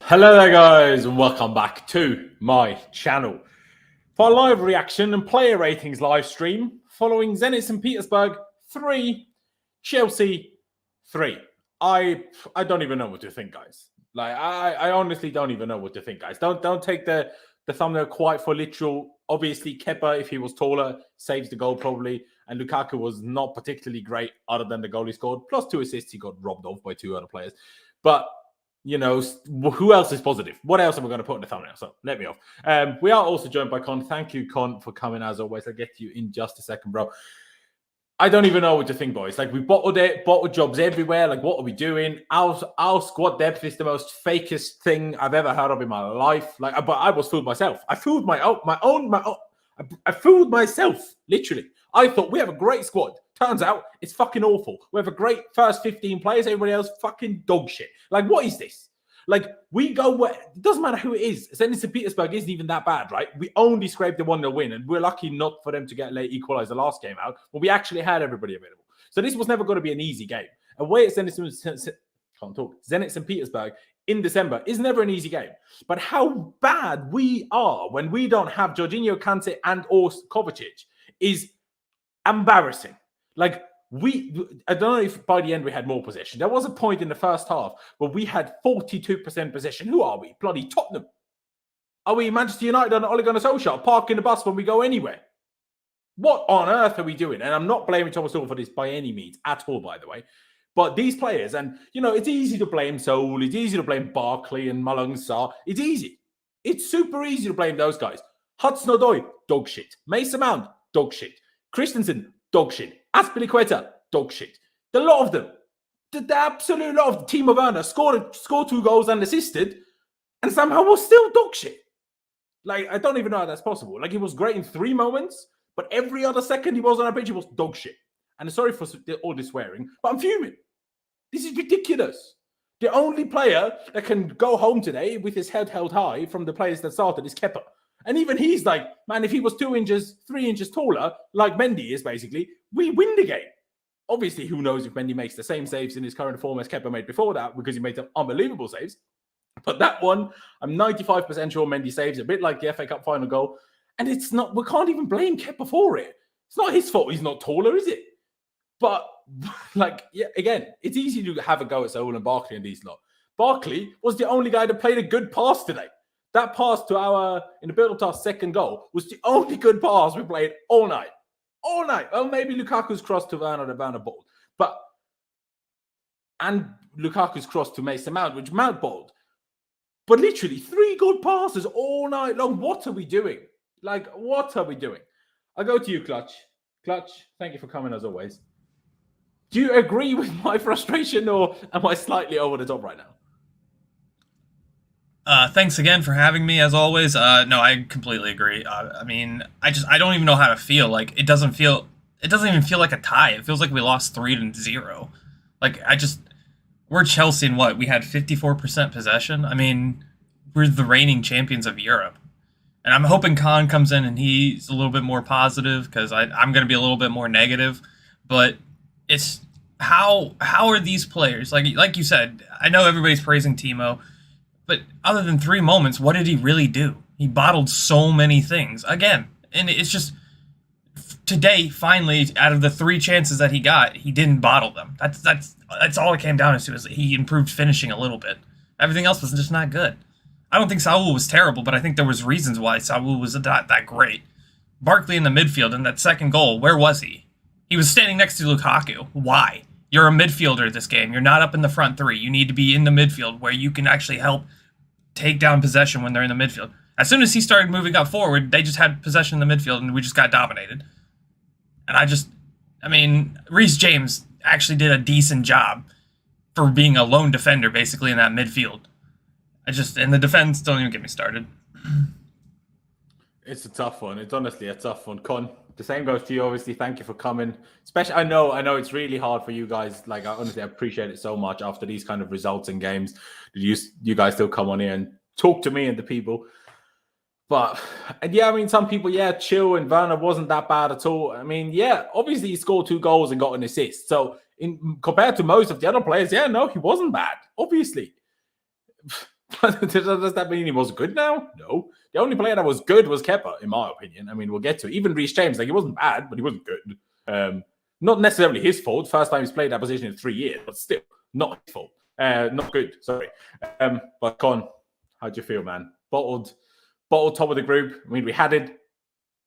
Hello there guys and welcome back to my channel for a live reaction and player ratings live stream following Zenit St. Petersburg 3, Chelsea 3. I don't even know what to think, guys. Like I honestly don't even know what to think, guys. Don't take the thumbnail quite for literal. Obviously, Kepa, if he was taller, saves the goal probably. And Lukaku was not particularly great other than the goal he scored. Plus 2 assists, he got robbed off by 2 other players. But you know, who else is positive? What else am I going to put in the thumbnail? So let me off. We are also joined by Con. Thank you, Con, for coming as always. I'll get to you in just a second, bro. I don't even know what to think, boys. Like, we bottled it, bottled jobs everywhere. Like, what are we doing? Our squad depth is the most fakest thing I've ever heard of in my life. Like, but I was fooled myself. I fooled my own. I fooled myself, literally. I thought we have a great squad. Turns out it's fucking awful. We have a great first 15 players. Everybody else fucking dog shit. Like, what is this? Like, we go where it doesn't matter who it is. Zenit St. Petersburg isn't even that bad, right? We only scraped the 1-0 win, and we're lucky not for them to get a late equalizer last game out, but we actually had everybody available. So this was never going to be an easy game. Away at Zenit St. Petersburg in December is never an easy game. But how bad we are when we don't have Jorginho, Kante, and or Kovacic is embarrassing. Like, I don't know if by the end we had more possession. There was a point in the first half where we had 42% possession. Who are we? Bloody Tottenham. Are we Manchester United on Ole Gunnar Solskjaer, parking the bus when we go anywhere? What on earth are we doing? And I'm not blaming Thomas Tuchel for this by any means at all, by the way. But these players, and, you know, it's easy to blame Saul. It's easy to blame Barkley and Saul. It's easy. It's super easy to blame those guys. Hudson-Odoi, dog shit. Mason Mount, dog shit. Christensen, dog shit. Azpilicueta, dog shit. The lot of them, the absolute lot of the team of Werner scored 2 goals and assisted, and somehow was still dog shit. Like, I don't even know how that's possible. Like, he was great in 3 moments, but every other second he was on a pitch, he was dog shit. And sorry for all this swearing, but I'm fuming. This is ridiculous. The only player that can go home today with his head held high from the players that started is Kepa. And even he's like, man, if he was 2 inches, 3 inches taller, like Mendy is basically, we win the game. Obviously, who knows if Mendy makes the same saves in his current form as Kepa made before that, because he made some unbelievable saves. But that one, I'm 95% sure Mendy saves, a bit like the FA Cup final goal. And it's not, we can't even blame Kepa for it. It's not his fault he's not taller, is it? But, like, yeah, again, it's easy to have a go at Saul and Barkley and these lot. Barkley was the only guy that played a good pass today. That pass to in the build-up to our second goal was the only good pass we played all night. All night. Well, maybe Lukaku's cross to Werner, the Werner ball. And Lukaku's cross to Mason Mount, which Mount balled. But literally 3 good passes all night long. What are we doing? Like, what are we doing? I'll go to you, Clutch. Clutch, thank you for coming as always. Do you agree with my frustration, or am I slightly over the top right now? Thanks again for having me, as always. No, I completely agree. I mean, I don't even know how to feel. Like, it doesn't even feel like a tie. It feels like we lost 3-0. Like, we're Chelsea and what? We had 54% possession. I mean, we're the reigning champions of Europe. And I'm hoping Con comes in and he's a little bit more positive, because I'm going to be a little bit more negative. But it's how are these players, like you said, I know everybody's praising Timo, but other than 3 moments, what did he really do? He bottled so many things again, and it's just today, finally, out of the 3 chances that he got, he didn't bottle them. That's all it came down to, is that he improved finishing a little bit. Everything else was just not good. I don't think Saul was terrible, but I think there was reasons why Saul was not that great. Barkley in the midfield in that second goal, where was he? He was standing next to Lukaku. Why? You're a midfielder this game. You're not up in the front 3. You need to be in the midfield where you can actually help take down possession when they're in the midfield. As soon as he started moving up forward, they just had possession in the midfield and we just got dominated. And I mean, Reece James actually did a decent job for being a lone defender basically in that midfield. And the defense, don't even get me started. It's a tough one. It's honestly a tough one. Con, the same goes to you, obviously. Thank you for coming. Especially, I know it's really hard for you guys. Like, I honestly appreciate it so much after these kind of results in games. You guys still come on here and talk to me and the people. But, and yeah, I mean, some people, yeah, chill, and Werner wasn't that bad at all. I mean, yeah, obviously he scored 2 goals and got an assist. So, compared to most of the other players, yeah, no, he wasn't bad, obviously. Does that mean he was good now? No. The only player that was good was Kepa, in my opinion. I mean, we'll get to it. Even Reece James, like, he wasn't bad, but he wasn't good. Not necessarily his fault. First time he's played that position in 3 years, but still, not his fault. Not good, sorry. But Con, how do you feel, man? Bottled top of the group. I mean, we had it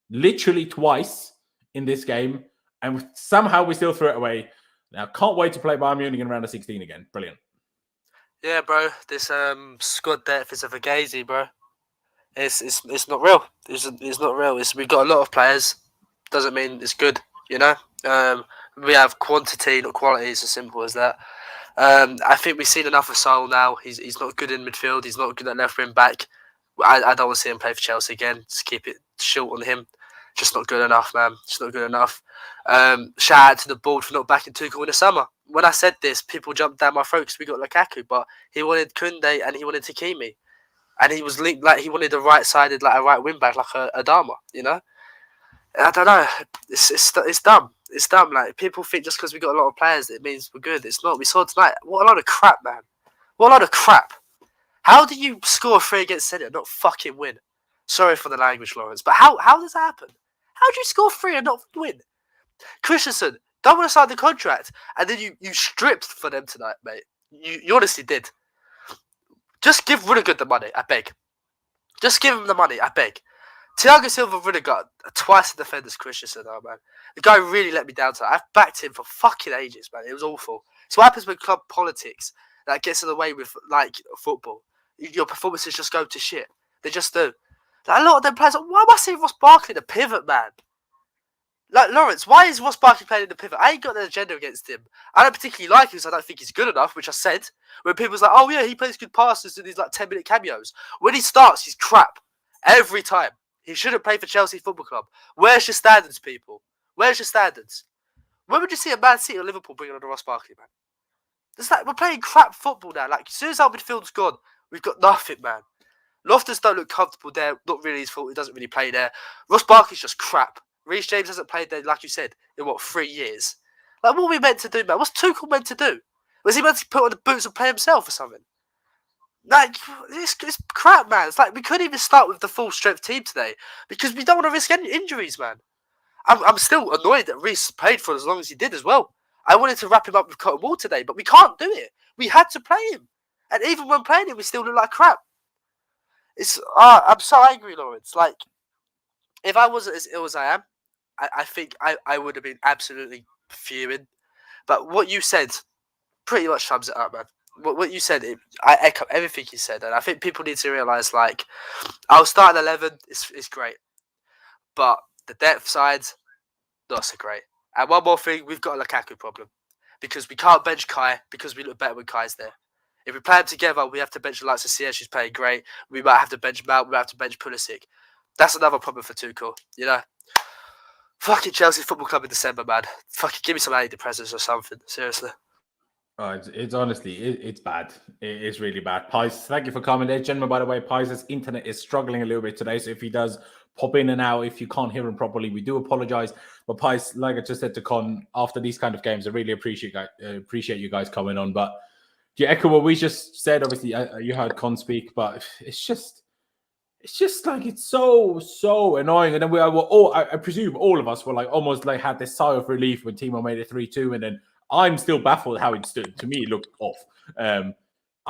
literally twice in this game, and somehow we still threw it away. Now, can't wait to play Bayern Munich in round of 16 again. Brilliant. Yeah, bro. This squad depth is a fugazi, bro. It's not real. It's not real. We've got a lot of players. Doesn't mean it's good, you know. We have quantity, not quality. It's as simple as that. I think we've seen enough of Saul now. He's not good in midfield. He's not good at left wing back. I don't want to see him play for Chelsea again. Just keep it short on him. Just not good enough, man. Just not good enough. Shout out to the board for not backing Tuchel in the summer. When I said this, people jumped down my throat because we got Lukaku, but he wanted Kunde and he wanted Takimi. And he was linked, like, he wanted a right-sided, like a right wing-back, like a Dharma, you know? I don't know. It's dumb. It's dumb. Like, people think just because we got a lot of players, it means we're good. It's not. We saw tonight. What a lot of crap, man. What a lot of crap. How do you score 3 against Zenit and not fucking win? Sorry for the language, Laurenz, but how does that happen? How do you score 3 and not win? Christensen, don't want to sign the contract, and then you stripped for them tonight, mate. You honestly did. Just give Rudiger the money, I beg. Just give him the money, I beg. Thiago Silva Rudiger, twice the defenders Christensen, oh man. The guy really let me down tonight. I've backed him for fucking ages, man. It was awful. So what happens with club politics that gets in the way with, like, football? Your performances just go to shit. They just do. Like, a lot of them players, why am I seeing Ross Barkley in the pivot, man? Like, Laurenz, why is Ross Barkley playing in the pivot? I ain't got an agenda against him. I don't particularly like him because I don't think he's good enough, which I said. When people's like, oh yeah, he plays good passes in these like 10-minute cameos. When he starts, he's crap. Every time. He shouldn't play for Chelsea Football Club. Where's your standards, people? Where's your standards? When would you see a Man City or Liverpool bring on a Ross Barkley, man? It's like, we're playing crap football now. Like, as soon as our midfield's gone, we've got nothing, man. Loftus don't look comfortable there. Not really his fault. He doesn't really play there. Ross Barkley's just crap. Reece James hasn't played there, like you said, in 3 years? Like, what are we meant to do, man? What's Tuchel meant to do? Was he meant to put on the boots and play himself or something? Like, it's crap, man. It's like we couldn't even start with the full strength team today because we don't want to risk any injuries, man. I'm still annoyed that Reece played for as long as he did as well. I wanted to wrap him up with cotton wool today, but we can't do it. We had to play him, and even when playing him, we still look like crap. I'm so angry, Laurenz. Like, if I wasn't as ill as I am, I think I would have been absolutely fuming. But what you said pretty much sums it up, man. What you said, I echo everything you said. And I think people need to realise, like, I'll start at 11, it's great. But the depth side, not so great. And one more thing, we've got a Lukaku problem. Because we can't bench Kai because we look better when Kai's there. If we play them together, we have to bench the likes of CS, who's playing great. We might have to bench Mount, we might have to bench Pulisic. That's another problem for Tuchel, you know? Fucking Chelsea Football Club in December, man. Fucking give me some antidepressants or something. Seriously. Oh, it's honestly, it's bad. It's really bad. Pies, thank you for coming there. Gentlemen, by the way, Pies' internet is struggling a little bit today. So if he does pop in and out, if you can't hear him properly, we do apologize. But Pies, like I just said to Con, after these kind of games, I really appreciate you guys coming on. But do you echo what we just said? Obviously, you heard Con speak, but it's just like, it's so annoying. And then we were all, I presume all of us were like almost like had this sigh of relief when Timo made it 3-2. And then I'm still baffled how it stood. To me, it looked off.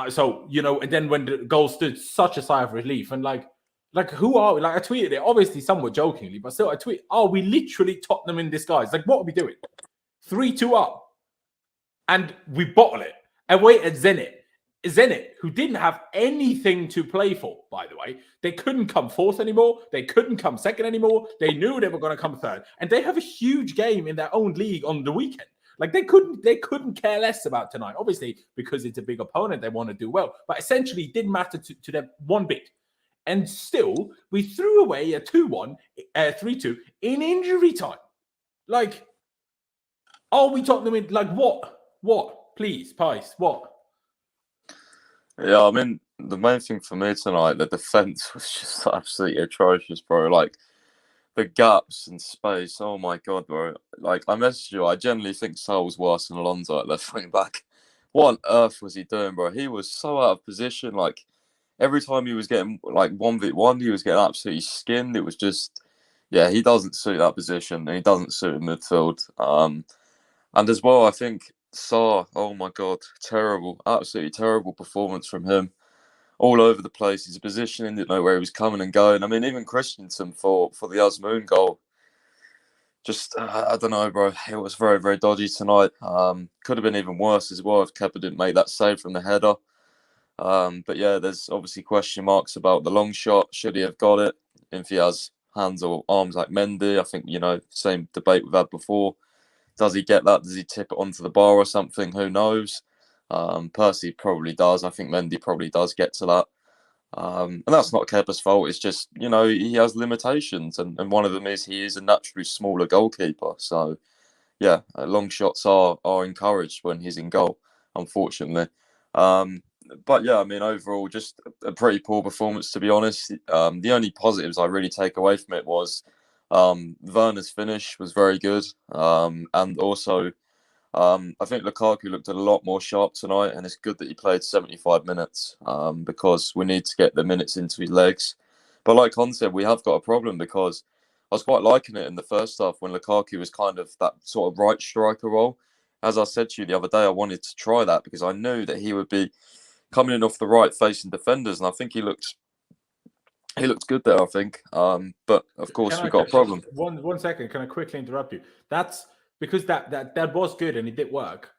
So, you know, and then when the goal stood, such a sigh of relief. And like who are we? Like, I tweeted it, obviously somewhat jokingly, but still I tweet, are we literally Tottenham in disguise? Like, what are we doing? 3-2 up. And we bottle it. And wait at Zenit. Zenit, who didn't have anything to play for, by the way. They couldn't come fourth anymore. They couldn't come second anymore. They knew they were going to come third. And they have a huge game in their own league on the weekend. Like, they couldn't care less about tonight. Obviously, because it's a big opponent, they want to do well. But essentially, it didn't matter to them one bit. And still, we threw away a 2-1, 3-2 in injury time. Like, are we Tottenham in, like, what? What? Please, Pies, what? Yeah, I mean, the main thing for me tonight, the defence was just absolutely atrocious, bro. Like, the gaps in space, oh my God, bro. Like, I messaged you, I generally think Saul's worse than Alonso at left wing back. What on earth was he doing, bro? He was so out of position. Like, every time he was getting like 1v1, he was getting absolutely skinned. It was just, yeah, he doesn't suit that position, and he doesn't suit in midfield. And as well, I think Saul, oh my God, terrible, absolutely terrible performance from him. All over the place. His positioning, didn't know where he was coming and going. I mean, even Christensen for the Asmoon goal. Just, I don't know, bro. It was very, very dodgy tonight. Could have been even worse as well if Kepa didn't make that save from the header. But yeah, there's obviously question marks about the long shot. Should he have got it? If he has hands or arms like Mendy, I think, same debate we've had before. Does he get that? Does he tip it onto the bar or something? Who knows? Percy probably does. I think Mendy probably does get to that. And that's not Kepa's fault. It's just, he has limitations. And one of them is he is a naturally smaller goalkeeper. So, yeah, long shots are encouraged when he's in goal, unfortunately. But, yeah, I mean, overall, just a pretty poor performance, to be honest. The only positives I really take away from it was Werner's finish was very good. And also, I think Lukaku looked a lot more sharp tonight, and it's good that he played 75 minutes because we need to get the minutes into his legs. But like Con said, we have got a problem because I was quite liking it in the first half when Lukaku was kind of that sort of right striker role. As I said to you the other day, I wanted to try that because I knew that he would be coming in off the right facing defenders, and I think he looked good there, I think. But of course, we've got a problem. One second, can I quickly interrupt you? That's because that was good and it did work.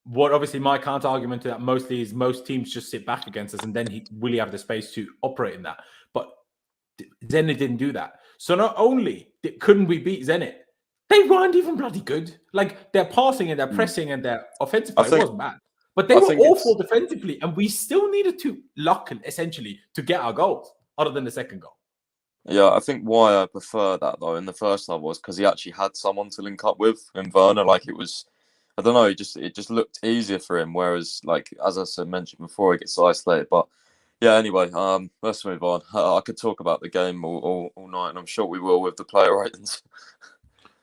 What obviously my counter argument to that mostly is most teams just sit back against us and then will he have the space to operate in that. But Zenit didn't do that. So not only couldn't we beat Zenit, they weren't even bloody good. Like their passing and their pressing and their offensive play wasn't bad. But they were awful defensively, and we still needed to lock essentially to get our goals, other than the second goal. Yeah, I think why I prefer that though in the first half was because he actually had someone to link up with in Werner. Like it was, I don't know, it just looked easier for him. Whereas, like as I mentioned before, he gets isolated. But yeah, anyway, let's move on. I could talk about the game all night, and I'm sure we will with the player ratings.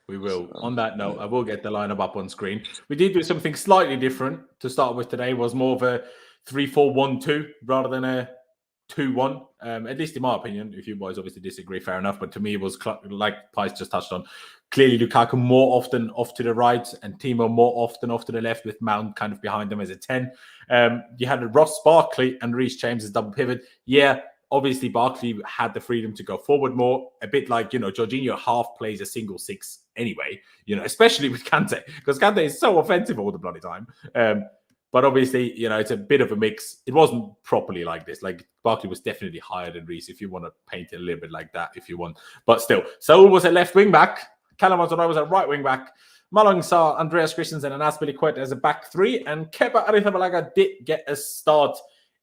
We will. On that note, I will get the lineup up on screen. We did do something slightly different to start with today. Was more of a 3-4-1-2 rather than a 2-1. At least in my opinion. If you boys obviously disagree, fair enough. But to me, it was like Pies just touched on. Clearly, Lukaku more often off to the right and Timo more often off to the left with Mount kind of behind them as a 10. You had Ross Barkley and Reece James as double pivot. Yeah, obviously Barkley had the freedom to go forward more. A bit like, Jorginho half plays a single six anyway, especially with Kante. Because Kante is so offensive all the bloody time. But obviously, it's a bit of a mix. It wasn't properly like this. Like Barkley was definitely higher than Reece if you want to paint it a little bit like that if you want. But still, Saul was a left wing back. Callum was a right wing back. Malong Saul, Andreas Christensen and Azpilicueta as a back three. And Kepa Arrizabalaga did get a start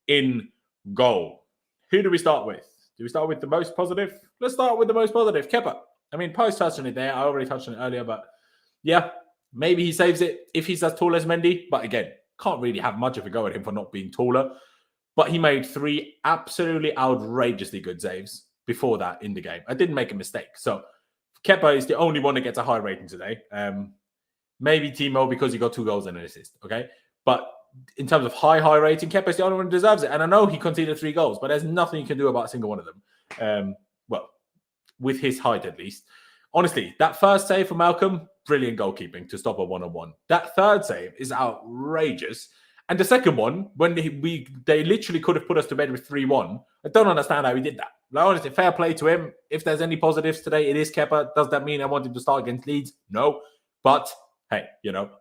in goal. Who do we start with? Do we start with the most positive? Let's start with the most positive. Kepa. I mean, Post touched on it there. I already touched on it earlier. But yeah, maybe he saves it if he's as tall as Mendy. But again, can't really have much of a go at him for not being taller. But he made 3 absolutely outrageously good saves before that in the game. I didn't make a mistake. So Kepa is the only one that gets a high rating today. Maybe Timo because he got 2 goals and an assist. Okay. But in terms of high rating, Kepa is the only one who deserves it. And I know he conceded 3 goals, but there's nothing you can do about a single one of them. Well, with his height at least. Honestly, that first save for Malcolm, brilliant goalkeeping to stop a 1-on-1. That third save is outrageous. And the second one, when they literally could have put us to bed with 3-1, I don't understand how he did that. Like, honestly, fair play to him. If there's any positives today, it is Kepa. Does that mean I want him to start against Leeds? No. But, hey,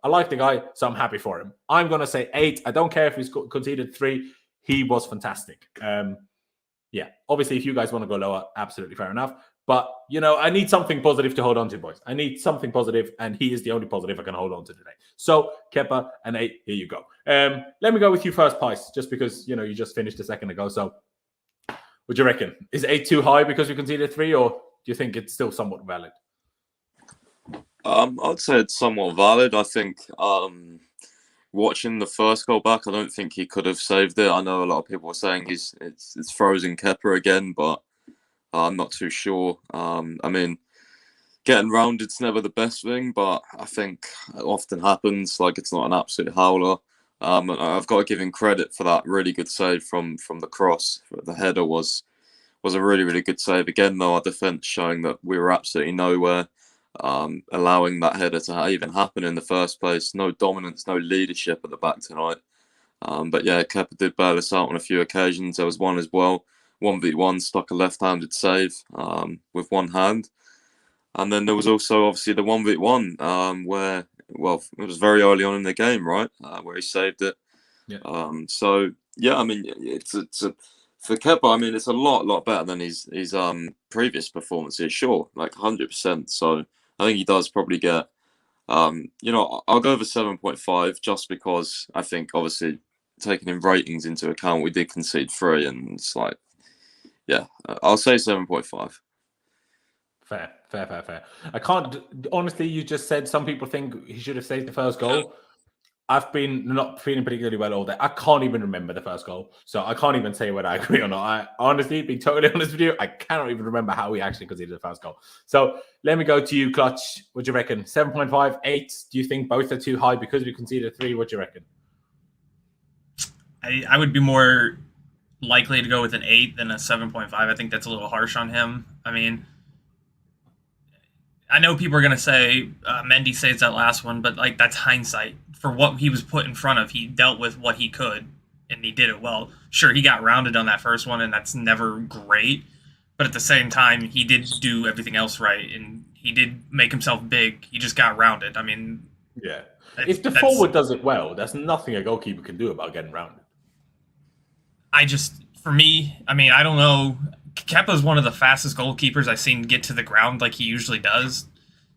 I like the guy, so I'm happy for him. I'm going to say 8. I don't care if he's conceded 3. He was fantastic. Yeah, obviously, if you guys want to go lower, absolutely fair enough. But, I need something positive to hold on to, boys. I need something positive, and he is the only positive I can hold on to today. So, Kepa, an 8, here you go. Let me go with you first, Pice, just because, you just finished a second ago. So, what do you reckon? Is 8 too high because we conceded 3, or do you think it's still somewhat valid? I'd say it's somewhat valid. I think watching the first goal back, I don't think he could have saved it. I know a lot of people are saying it's frozen Kepa again, but I'm not too sure. I mean, getting rounded's never the best thing, but I think it often happens. Like, it's not an absolute howler. And I've got to give him credit for that really good save from the cross. The header was a really, really good save. Again, though, our defence showing that we were absolutely nowhere, allowing that header to even happen in the first place. No dominance, no leadership at the back tonight. But yeah, Kepa did bail us out on a few occasions. There was one as well, 1v1, stuck a left-handed save with one hand. And then there was also obviously the 1v1 where, well, it was very early on in the game, right, where he saved it. Yeah. So yeah, I mean, it's for Kepa, I mean, it's a lot better than his previous performances. Sure, like 100%. So I think he does probably get, I'll go over 7.5 just because I think obviously taking in ratings into account, we did concede 3, and it's like, yeah, I'll say 7.5. Fair. I can't, honestly, you just said some people think he should have saved the first goal. I've been not feeling particularly well all day. I can't even remember the first goal. So I can't even say whether I agree or not. I honestly, being totally honest with you, I cannot even remember how we actually conceded the first goal. So let me go to you, Clutch. What do you reckon? 7.5, 8? Do you think both are too high because we conceded 3? What do you reckon? I would be more likely to go with an 8 than a 7.5. I think that's a little harsh on him. I mean, I know people are going to say Mendy saves that last one, but like that's hindsight. For what he was put in front of, he dealt with what he could, and he did it well. Sure, he got rounded on that first one, and that's never great. But at the same time, he did do everything else right, and he did make himself big. He just got rounded. I mean, yeah. If the forward does it well, there's nothing a goalkeeper can do about getting rounded. For me, I mean, I don't know. Kepa is one of the fastest goalkeepers I've seen get to the ground like he usually does.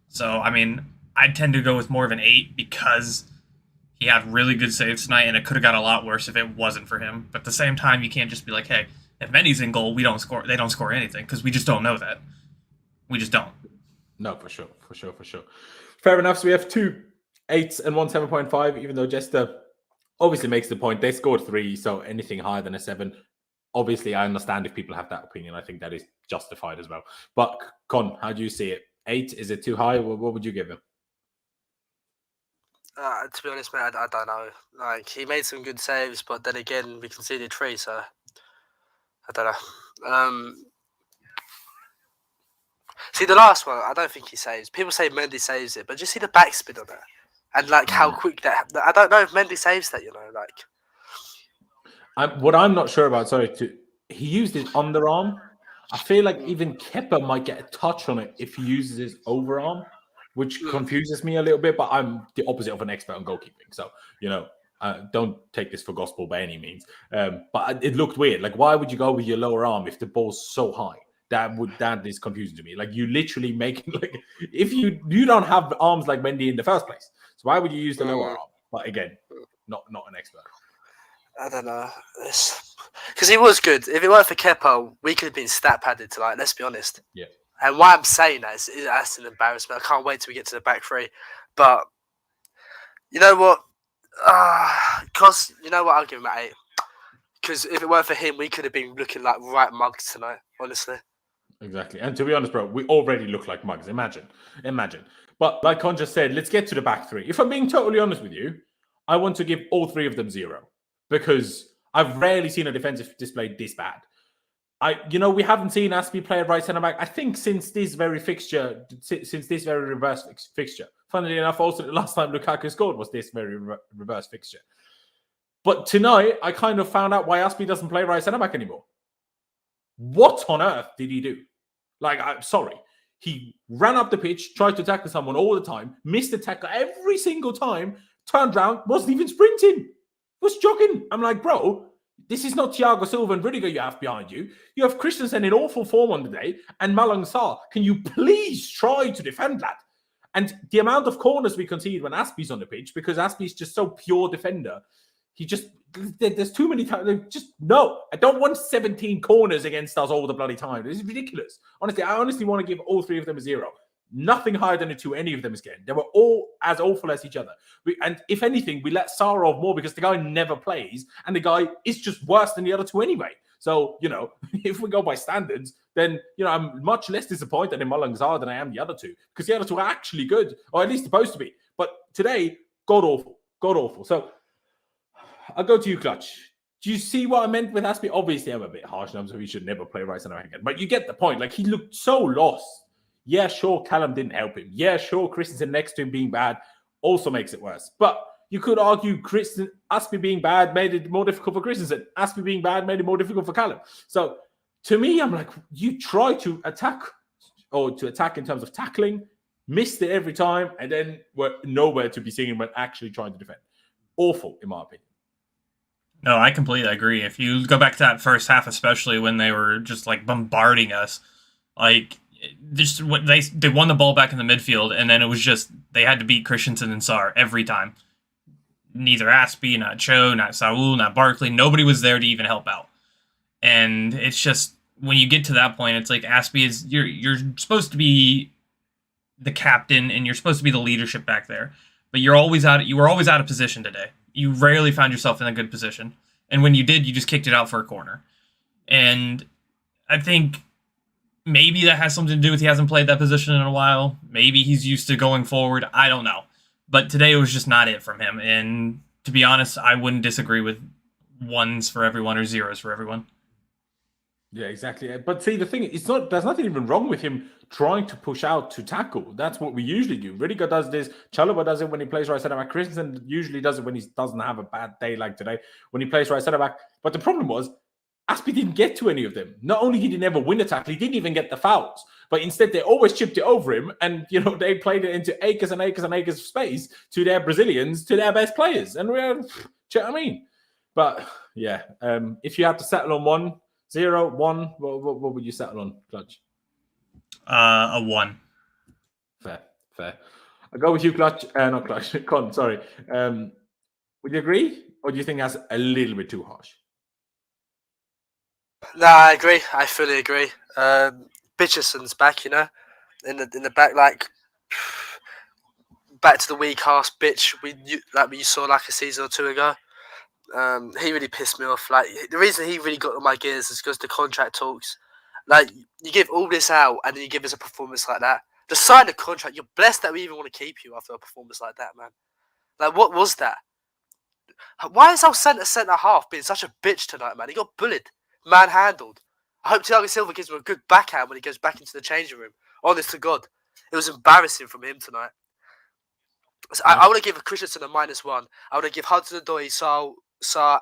So, I mean, I'd tend to go with more of an 8 because he had really good saves tonight, and it could have got a lot worse if it wasn't for him. But at the same time, you can't just be like, hey, if Mendy's in goal, we don't score. They don't score anything because we just don't know that. We just don't. No, for sure. Fair enough. So we have 2 8s and 1 7.5, even though Jester obviously makes the point. They scored 3, so anything higher than a 7. Obviously, I understand if people have that opinion. I think that is justified as well. But Con, how do you see it? 8, is it too high? What would you give him? To be honest, mate, I don't know. Like, he made some good saves, but then again, we conceded 3, so I don't know. See, the last one, I don't think he saves. People say Mendy saves it, but just see the backspin on that. And, like, how quick that... I don't know if Mendy saves that, like... What I'm not sure about, he used his underarm. I feel like even Kepa might get a touch on it if he uses his overarm, which confuses me a little bit, but I'm the opposite of an expert on goalkeeping. So, don't take this for gospel by any means. But it looked weird. Like, why would you go with your lower arm if the ball's so high? That is confusing to me. Like, you literally if you don't have arms like Mendy in the first place. So why would you use the lower arm? But again, not an expert. I don't know. Because he was good. If it weren't for Kepa, we could have been stat padded tonight, let's be honest. Yeah. And why I'm saying that is that's an embarrassment. I can't wait till we get to the back 3. But you know what? Because you know what? I'll give him an 8. Because if it weren't for him, we could have been looking like right mugs tonight, honestly. Exactly. And to be honest, bro, we already look like mugs. Imagine. But like Con just said, let's get to the back 3. If I'm being totally honest with you, I want to give all 3 of them 0. Because I've rarely seen a defensive display this bad. We haven't seen Aspie play at right centre back. I think since this very fixture, since this very reverse fixture. Funnily enough, also the last time Lukaku scored was this very reverse fixture. But tonight, I kind of found out why Aspie doesn't play right centre back anymore. What on earth did he do? Like, I'm sorry. He ran up the pitch, tried to tackle someone all the time, missed the tackle every single time, turned around, wasn't even sprinting. Was jogging. I'm like, bro, this is not Thiago Silva and Rudiger you have behind you. You have Christensen in awful form on the day and Malang Sarr. Can you please try to defend that? And the amount of corners we concede when Aspie's on the pitch, because Aspie's just so pure defender, there's too many times. No, I don't want 17 corners against us all the bloody time. This is ridiculous. Honestly, I want to give all 3 of them a 0. Nothing higher than a 2 any of them is getting. They were all as awful as each other. And if anything, we let Sarr off more because the guy never plays and the guy is just worse than the other 2 anyway. So, if we go by standards, then, I'm much less disappointed in Malang Sarr than I am the other 2 because the other 2 are actually good, or at least supposed to be. But today, god awful. So, I'll go to you, Clutch. Do you see what I meant with Aspie? Obviously, I'm a bit harsh now, so he should never play right center back again. But you get the point. Like, he looked so lost. Yeah, sure, Callum didn't help him. Yeah, sure, Christensen next to him being bad also makes it worse. But you could argue Aspie being bad made it more difficult for Christensen. Aspie being bad made it more difficult for Callum. So, to me, I'm like, you try to attack in terms of tackling, missed it every time, and then were nowhere to be seen when actually trying to defend. Awful, in my opinion. No, I completely agree. If you go back to that first half, especially when they were just like bombarding us, like just what they won the ball back in the midfield, and then it was just they had to beat Christensen and Sarr every time. Neither Aspie, not Cho, not Saul, not Barkley. Nobody was there to even help out. And it's just when you get to that point, it's like Aspie is you're supposed to be the captain and you're supposed to be the leadership back there, but you were always out of position today. You rarely found yourself in a good position. And when you did, you just kicked it out for a corner. And I think maybe that has something to do with he hasn't played that position in a while. Maybe he's used to going forward. I don't know. But today it was just not it from him. And to be honest, I wouldn't disagree with ones for everyone or zeros for everyone. Yeah, exactly. But see, the thing is, there's nothing even wrong with him trying to push out to tackle. That's what we usually do. Rudiger does this. Chalobah does it when he plays right centre back. Christensen usually does it when he doesn't have a bad day like today, when he plays right centre back. But the problem was, Aspie didn't get to any of them. Not only did he never win a tackle, he didn't even get the fouls. But instead, they always chipped it over him, and they played it into acres and acres and acres of space to their Brazilians, to their best players. And do you know what I mean? But yeah, if you had to settle on 1-0, 1, what would you settle on, Clutch? A 1. Fair. I'll go with you, Clutch. Not Clutch. Con, sorry. Would you agree? Or do you think that's a little bit too harsh? Nah, I agree. I fully agree. Bitcherson's back, in the back, like back to the weak ass bitch we saw like a season or two ago. He really pissed me off. Like, the reason he really got on my gears is because the contract talks. Like, you give all this out and then you give us a performance like that. Just sign the contract. You're blessed that we even want to keep you after a performance like that, man. Like, what was that? Why is our centre half being such a bitch tonight, man? He got bullied, manhandled. I hope Thiago Silva gives him a good backhand when he goes back into the changing room. Honest to God, it was embarrassing from him tonight. So I would have given Christensen a -1. I would have given Hudson-Odoi, Saul,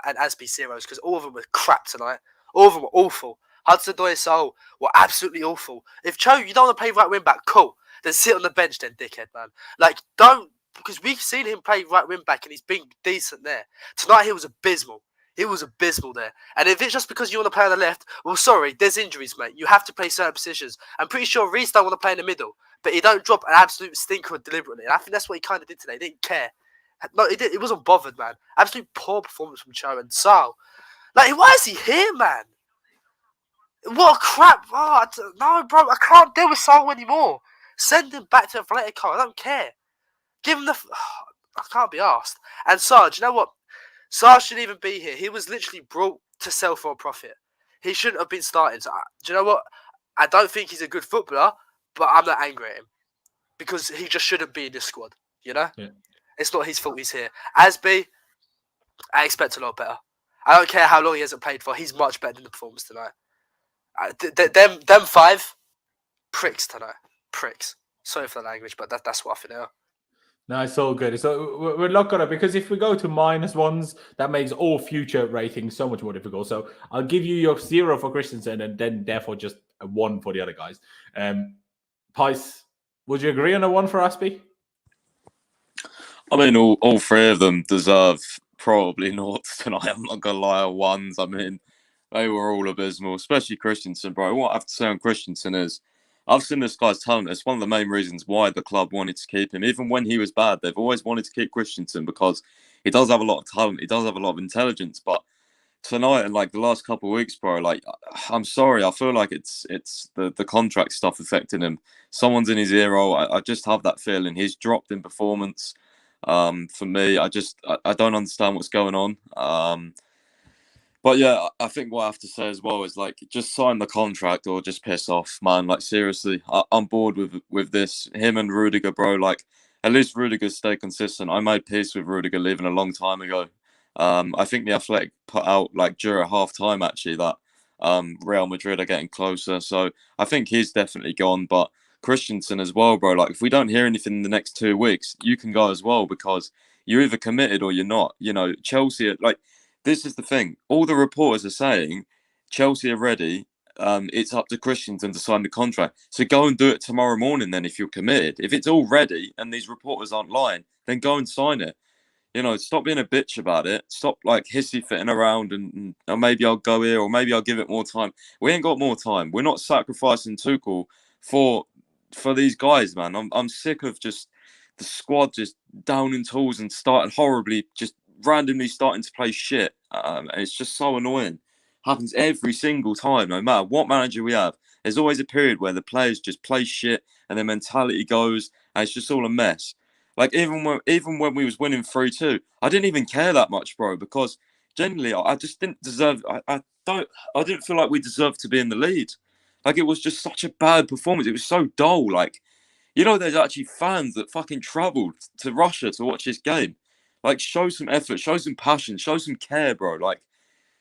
and Aspie 0s because all of them were crap tonight. All of them were awful. Hudson-Odoi and Saul were absolutely awful. If Cho, you don't want to play right wing back, cool. Then sit on the bench then, dickhead, man. Like, don't, because we've seen him play right wing back and he's been decent there. Tonight he was abysmal. He was abysmal there. And if it's just because you want to play on the left, well, sorry, there's injuries, mate. You have to play certain positions. I'm pretty sure Reece don't want to play in the middle, but he don't drop an absolute stinker deliberately. And I think that's what he kind of did today. He didn't care. No, he wasn't bothered, man. Absolute poor performance from Cho and Saul. Like, why is he here, man? What a crap. Oh, no, bro, I can't deal with Saul anymore. Send him back to Atletico. I don't care. Give him the... I can't be asked. And Sarge, you know what? Sarge shouldn't even be here. He was literally brought to sell for a profit. He shouldn't have been starting. So, do you know what? I don't think he's a good footballer, but I'm not angry at him. Because he just shouldn't be in this squad, Yeah. It's not his fault he's here. Aspie, I expect a lot better. I don't care how long he hasn't played for. He's much better than the performance tonight. Them 5 pricks tonight. Pricks. Sorry for the language, but that's what I think they are. No, it's all good. So we're not gonna, because if we go to -1s, that makes all future ratings so much more difficult. So I'll give you your 0 for Christensen and then therefore just a 1 for the other guys. Pys, would you agree on a 1 for Aspie? I mean, all 3 of them deserve probably noughts tonight. I'm not gonna lie, 1s. I mean, they were all abysmal, especially Christensen, bro. What I have to say on Christensen is, I've seen this guy's talent. It's one of the main reasons why the club wanted to keep him. Even when he was bad, they've always wanted to keep Christensen because he does have a lot of talent. He does have a lot of intelligence. But tonight and like the last couple of weeks, bro, like, I'm sorry, I feel like it's the contract stuff affecting him. Someone's in his ear roll. I just have that feeling. He's dropped in performance. For me, I don't understand what's going on. But yeah, I think what I have to say as well is, like, just sign the contract or just piss off, man. Like, seriously, I'm bored with this. Him and Rudiger, bro, like, at least Rudiger stay consistent. I made peace with Rudiger leaving a long time ago. I think the Athletic put out like during half time actually that Real Madrid are getting closer. So I think he's definitely gone. But Christensen as well, bro. Like if we don't hear anything in the next 2 weeks, you can go as well because you're either committed or you're not. You know, Chelsea, like this is the thing. All the reporters are saying Chelsea are ready. It's up to Christensen to sign the contract. So go and do it tomorrow morning then if you're committed. If it's all ready and these reporters aren't lying, then go and sign it. You know, stop being a bitch about it. Stop like hissy fitting around and maybe I'll go here or maybe I'll give it more time. We ain't got more time. We're not sacrificing Tuchel for these guys, man. I'm sick of just the squad just down in tools and starting horribly, just randomly starting to play shit. And it's just so annoying. Happens every single time, no matter what manager we have. There's always a period where the players just play shit and their mentality goes, and it's just all a mess. Like even when we was winning 3-2, I didn't even care that much, bro, because genuinely I just didn't deserve. I didn't feel like we deserved to be in the lead. Like it was just such a bad performance. It was so dull. Like, you know, there's actually fans that fucking travelled to Russia to watch this game. Like, show some effort, show some passion, show some care, bro. Like,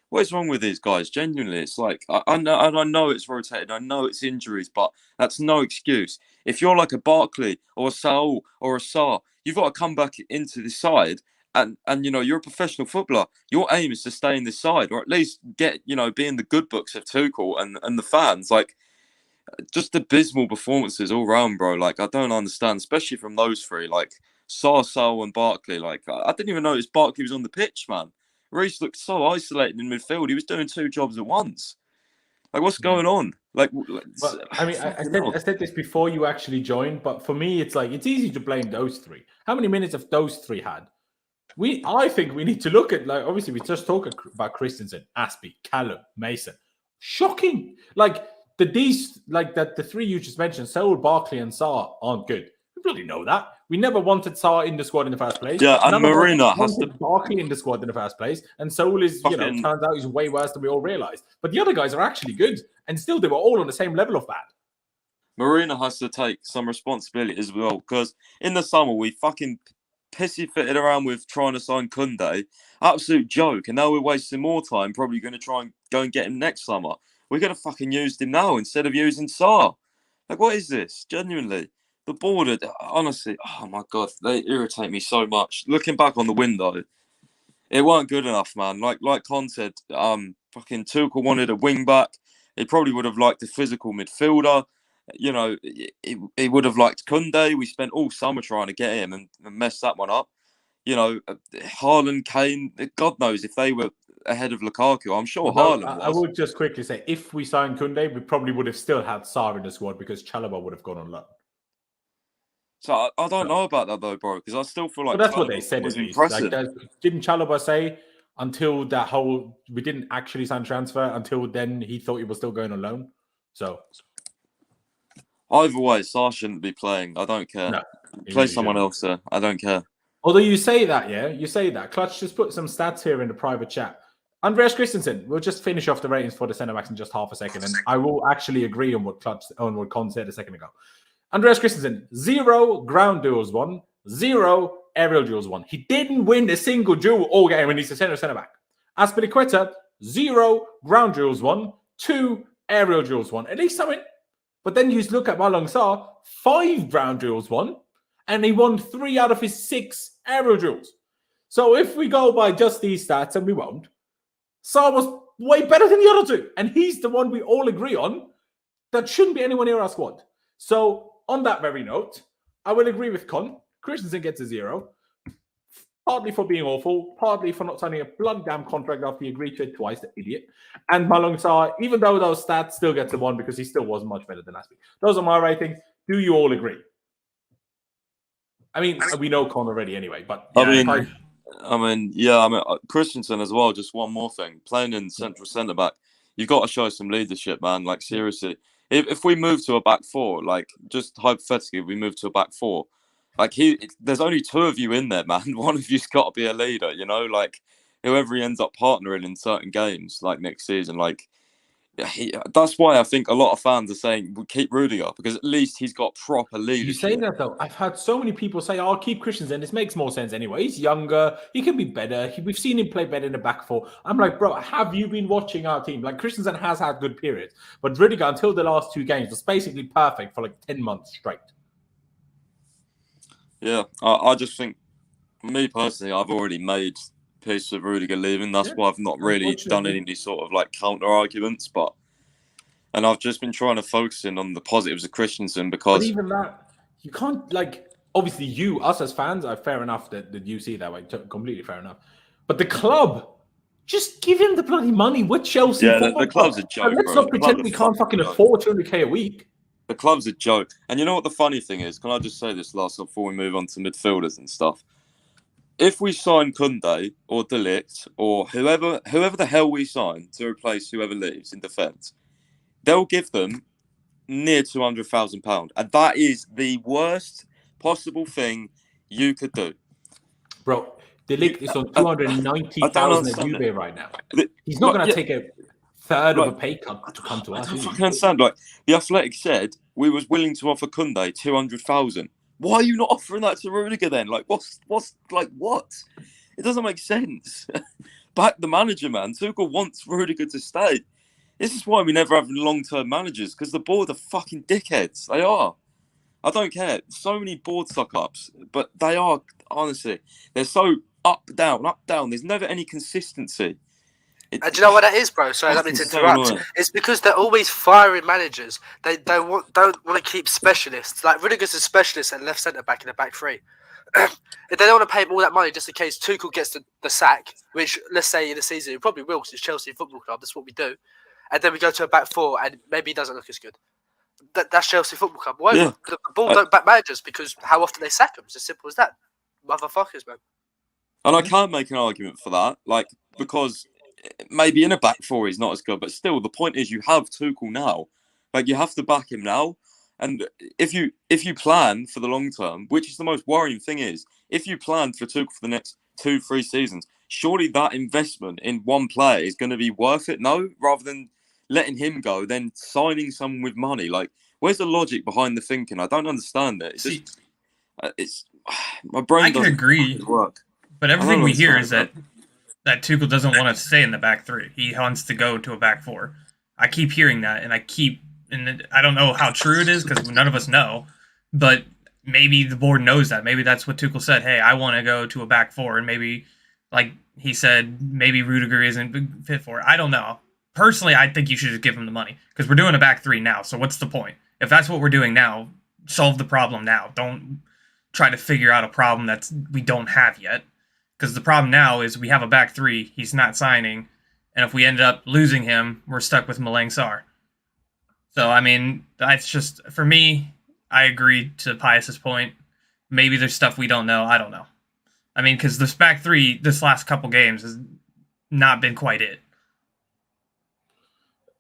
what is wrong with these guys? Genuinely, it's like I know it's rotated, I know it's injuries, but that's no excuse. If you're like a Barkley or a Saul or a Saul, you've got to come back into the side, and you know you're a professional footballer. Your aim is to stay in this side, or at least get be in the good books of Tuchel and the fans. Like just abysmal performances all round, bro. Like I don't understand, especially from those three, like Saul and Barkley. Like I didn't even notice Barkley was on the pitch, man. Reece looked so isolated in midfield. He was doing two jobs at once. Like, what's going on? Like, but, I mean, I said this before you actually joined, but for me, it's like it's easy to blame those three. How many minutes have those three had? I think we need to look at, like, obviously we just talk about Christensen, Aspie, Callum, Mason. Shocking. Like the three you just mentioned, Saul, Barkley, and Saul aren't good. We bloody know that. We never wanted Saul in the squad in the first place. Yeah, and Marina has to Barkley in the squad in the first place, and Saul is, turns out he's way worse than we all realized. But the other guys are actually good, and still they were all on the same level of bad. Marina has to take some responsibility as well, because in the summer we fucking pissy fitted around with trying to sign Kunde. Absolute joke. And now we're wasting more time, probably going to try and go and get him next summer. We're going to fucking use him now instead of using Saul. Like, what is this? Genuinely. The border, honestly, oh my God, they irritate me so much. Looking back on the window, it weren't good enough, man. Like Con said, fucking Tuchel wanted a wing-back. He probably would have liked a physical midfielder. You know, he would have liked Kunde. We spent all summer trying to get him and messed that one up. You know, Haaland, Kane, God knows if they were ahead of Lukaku. I'm sure Haaland was. I would just quickly say, if we signed Kunde, we probably would have still had Sarr in the squad because Chalobah would have gone on loan. So I don't know about that though, bro, because I still feel like that's what they said. Was impressive. Like, didn't Chalobah say until that whole we didn't actually sign transfer until then he thought he was still going on loan? So either way, Sarr shouldn't be playing. I don't care. No, play really someone else there. I don't care. Although you say that, yeah, you say that. Clutch just put some stats here in the private chat. Andreas Christensen. We'll just finish off the ratings for the centre backs in just half a second, and I will actually agree on what Con said a second ago. Andreas Christensen, 0 ground duels won, 0 aerial duels won. He didn't win a single duel all game when he's a centre back. Azpilicueta, 0 ground duels won, 2 aerial duels won. At least something. But then you look at Malang Sarr, 5 ground duels won, and he won 3 out of his 6 aerial duels. So if we go by just these stats, and we won't, Sarr was way better than the other two. And he's the one we all agree on that shouldn't be anyone near our squad. So on that very note, I will agree with Con. Christensen gets a 0. Partly for being awful, partly for not signing a blood damn contract after he agreed to it twice, the idiot. And Malang Sarr, even though those stats, still gets a 1 because he still wasn't much better than last week. Those are my ratings. Do you all agree? I mean, we know Con already anyway, but yeah, I mean, Christensen as well. Just one more thing: playing in central centre back, you've got to show some leadership, man. Like seriously, if we move to a back four, like just hypothetically, we move to a back four, like there's only 2 of you in there, man. One of you's got to be a leader, you know. Like whoever he ends up partnering in certain games, like next season, like That's why I think a lot of fans are saying we keep Rudiger because at least he's got proper leadership. You say that though. I've had so many people say, "I'll keep Christensen." This makes more sense anyway. He's younger. He can be better. We've seen him play better in the back four. I'm like, bro, have you been watching our team? Like Christensen has had good periods, but Rudiger until the last 2 games was basically perfect for like 10 months straight. Yeah, I just think, me personally, I've already made peace with Rudiger leaving. That's why I've not really done any sort of like counter arguments, and I've just been trying to focus in on the positives of Christensen because. But even that, you can't like. Obviously, us as fans are fair enough that you see it that way. Completely fair enough. But the club, just give him the bloody money with Chelsea. Yeah, the club's a joke. Let's not pretend we can't fucking afford 200k a week. The club's a joke. And you know what the funny thing is? Can I just say this last before we move on to midfielders and stuff? If we sign Koundé or De Ligt or whoever the hell we sign to replace whoever leaves in defence, they'll give them near £200,000. And that is the worst possible thing you could do. Bro, De Ligt is on 290,000 at Juve right now. He's not going to take a third of a pay cut to come to us. I don't fucking understand. Like, the Athletic said we was willing to offer Koundé 200,000. Why are you not offering that to Rudiger then? Like, what's like what? It doesn't make sense. Back the manager, man. Tuchel wants Rudiger to stay. This is why we never have long-term managers, because the board are fucking dickheads. They are. I don't care. So many board suck-ups, but they are, honestly, they're so up, down. There's never any consistency. And do you know what that is, bro? Sorry, let me interrupt. It's because they're always firing managers. They don't want to keep specialists. Like Rudiger's a specialist at left centre back in the back three. If they don't want to pay him all that money just in case Tuchel gets the sack, which let's say in the season he probably will because it's Chelsea Football Club. That's what we do. And then we go to a back four and maybe he doesn't look as good. That's Chelsea Football Club. Why? Yeah. The ball don't back managers because how often they sack them. It's as simple as that. Motherfuckers, man. And I can't make an argument for that, like because maybe in a back four he's not as good, but still the point is you have Tuchel now. Like you have to back him now. And if you plan for the long term, which is the most worrying thing is, if you plan for Tuchel for the next 2-3 seasons, surely that investment in one player is going to be worth it, no? Rather than letting him go, then signing someone with money. Like, where's the logic behind the thinking? I don't understand it. It's my brain. I can agree, work. But everything we hear is that Tuchel doesn't want to stay in the back three. He wants to go to a back four. I keep hearing that, and I don't know how true it is because none of us know. But maybe the board knows that. Maybe that's what Tuchel said. Hey, I want to go to a back four, and maybe, like he said, maybe Rudiger isn't fit for it. I don't know. Personally, I think you should just give him the money because we're doing a back three now. So what's the point? If that's what we're doing now, solve the problem now. Don't try to figure out a problem that we don't have yet. Because the problem now is we have a back three. He's not signing. And if we end up losing him, we're stuck with Malang Sarr. So, I mean, that's just, for me, I agree to Pius's point. Maybe there's stuff we don't know. I don't know. I mean, because this back three, this last couple games has not been quite it.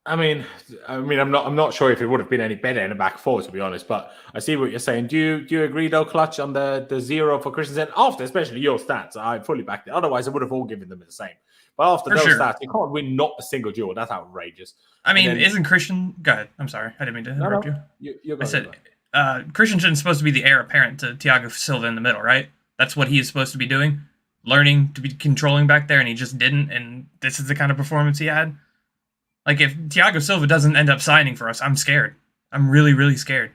I mean, I'm not sure if it would have been any better in a back four, to be honest. But I see what you're saying. Do you agree though, Clutch, on the 0 for Christensen after, especially your stats? I fully backed it. Otherwise, I would have all given them the same. But after those stats, you can't win not a single duel. That's outrageous. I mean, isn't Christian? Go ahead. I'm sorry, I didn't mean to interrupt you. I said Christensen's supposed to be the heir apparent to Thiago Silva in the middle, right? That's what he is supposed to be doing, learning to be controlling back there, and he just didn't. And this is the kind of performance he had. Like, if Thiago Silva doesn't end up signing for us, I'm scared. I'm really, really scared.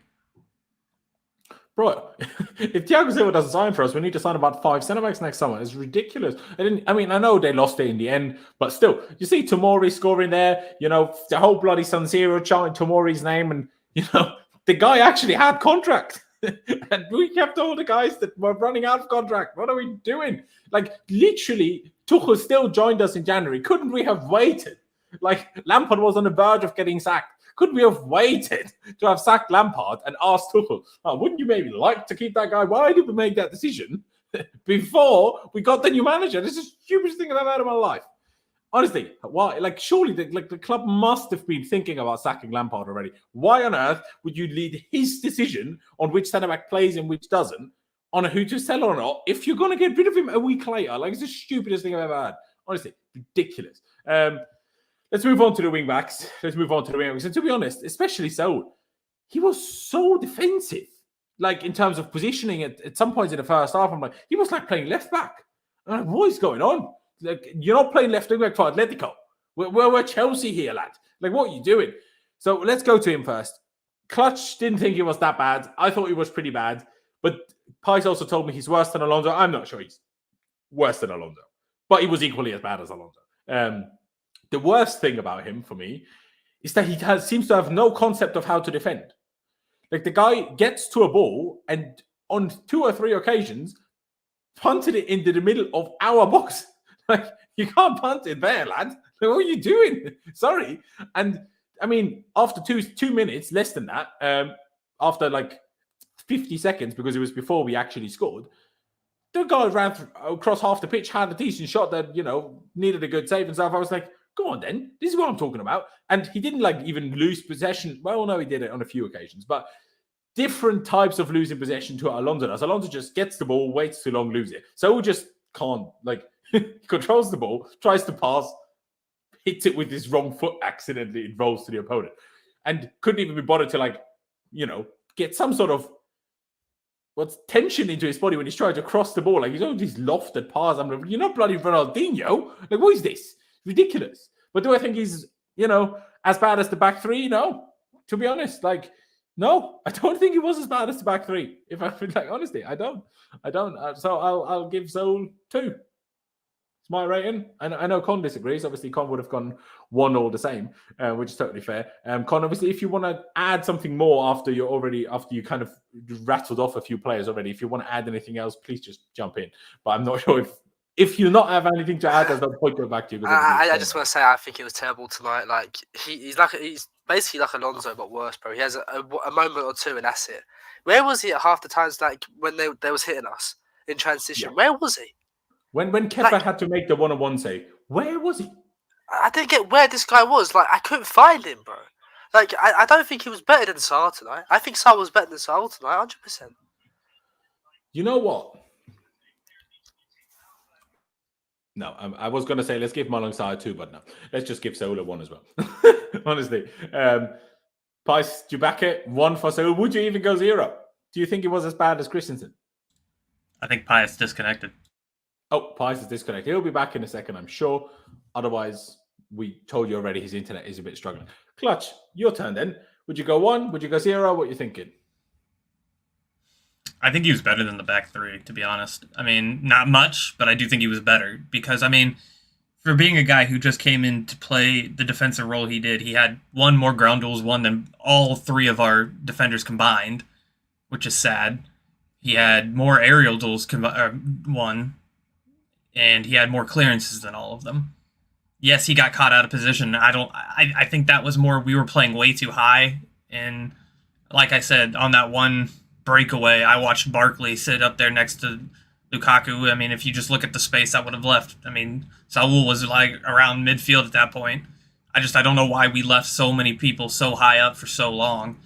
Bro, if Thiago Silva doesn't sign for us, we need to sign about 5 centre-backs next summer. It's ridiculous. I know they lost it in the end, but still, you see Tomori scoring there, the whole bloody San Siro chanting Tomori's name, and, the guy actually had contract. And we kept all the guys that were running out of contract. What are we doing? Like, literally, Tuchel still joined us in January. Couldn't we have waited? Like, Lampard was on the verge of getting sacked. Couldn't we have waited to have sacked Lampard and asked Tuchel, wouldn't you maybe like to keep that guy? Why did we make that decision before we got the new manager? This is the stupidest thing I've ever heard in my life. Honestly, why? Like, surely the club must have been thinking about sacking Lampard already. Why on earth would you lead his decision on which centre-back plays and which doesn't on who to sell or not if you're going to get rid of him a week later? Like, it's the stupidest thing I've ever heard. Honestly, ridiculous. Let's move on to the wing backs. And to be honest, especially Saul, he was so defensive. Like in terms of positioning at some points in the first half, I'm like, he was like playing left back. I'm like, what is going on? Like, you're not playing left wing back for Atletico. We're Chelsea here, lad. Like, what are you doing? So let's go to him first. Clutch didn't think he was that bad. I thought he was pretty bad. But Pies also told me he's worse than Alonso. I'm not sure he's worse than Alonso. But he was equally as bad as Alonso. The worst thing about him, for me, is that he seems to have no concept of how to defend. Like, the guy gets to a ball and on 2 or 3 occasions punted it into the middle of our box. Like, you can't punt it there, lad. Like, what are you doing? Sorry. And, I mean, after 2 minutes, less than that, after like 50 seconds, because it was before we actually scored, the guy ran across half the pitch, had a decent shot that, needed a good save and stuff. I was like, go on then. This is what I'm talking about. And he didn't like even lose possession. Well, no, he did it on a few occasions, but different types of losing possession to Alonso does. Alonso just gets the ball, waits too long, lose it. So he just can't, like, controls the ball, tries to pass, hits it with his wrong foot, accidentally it rolls to the opponent, and couldn't even be bothered to, like, get some sort of tension into his body when he's trying to cross the ball. Like, he's on these lofted pass. I'm like, you're not bloody Ronaldinho. Like, what is this? Ridiculous. But do I think he's, as bad as the back three? No. To be honest, like, no, I don't think he was as bad as the back three. If I'm like, honestly, I don't. So I'll give Saul 2. It's my rating. I know Con disagrees. Obviously, Con would have gone 1 all the same, which is totally fair. Con, obviously, if you want to add something more after you kind of rattled off a few players already, if you want to add anything else, please just jump in. But I'm not sure if you not have anything to add, there's no point going back to you. I just want to say I think it was terrible tonight. Like, he's basically like Alonso, but worse, bro. He has a moment or two, and that's it. Where was he at half the times, like, when they was hitting us in transition? Yeah. Where was he? When Kepa had to make the one-on-one save, where was he? I didn't get where this guy was. Like, I couldn't find him, bro. Like, I don't think he was better than Saul tonight. I think Saul was better than Saul tonight, 100%. You know what? No, I was going to say let's give him alongside 2, but no. Let's just give Saul a 1 as well. Honestly. Pies, do you back it? 1 for Saul. Would you even go 0? Do you think it was as bad as Christensen? I think Pies disconnected. Oh, Pies is disconnected. He'll be back in a second, I'm sure. Otherwise, we told you already his internet is a bit struggling. Clutch, your turn then. Would you go 1? Would you go 0? What are you thinking? I think he was better than the back three, to be honest. I mean, not much, but I do think he was better. Because, I mean, for being a guy who just came in to play the defensive role he did, he had 1 more ground duels won than all 3 of our defenders combined, which is sad. He had more aerial duels won, and he had more clearances than all of them. Yes, he got caught out of position. I think that was more we were playing way too high. And like I said, on that one breakaway, I watched Barkley sit up there next to Lukaku. I mean, if you just look at the space that would have left, I mean, Saul was like around midfield at that point. I don't know why we left so many people so high up for so long,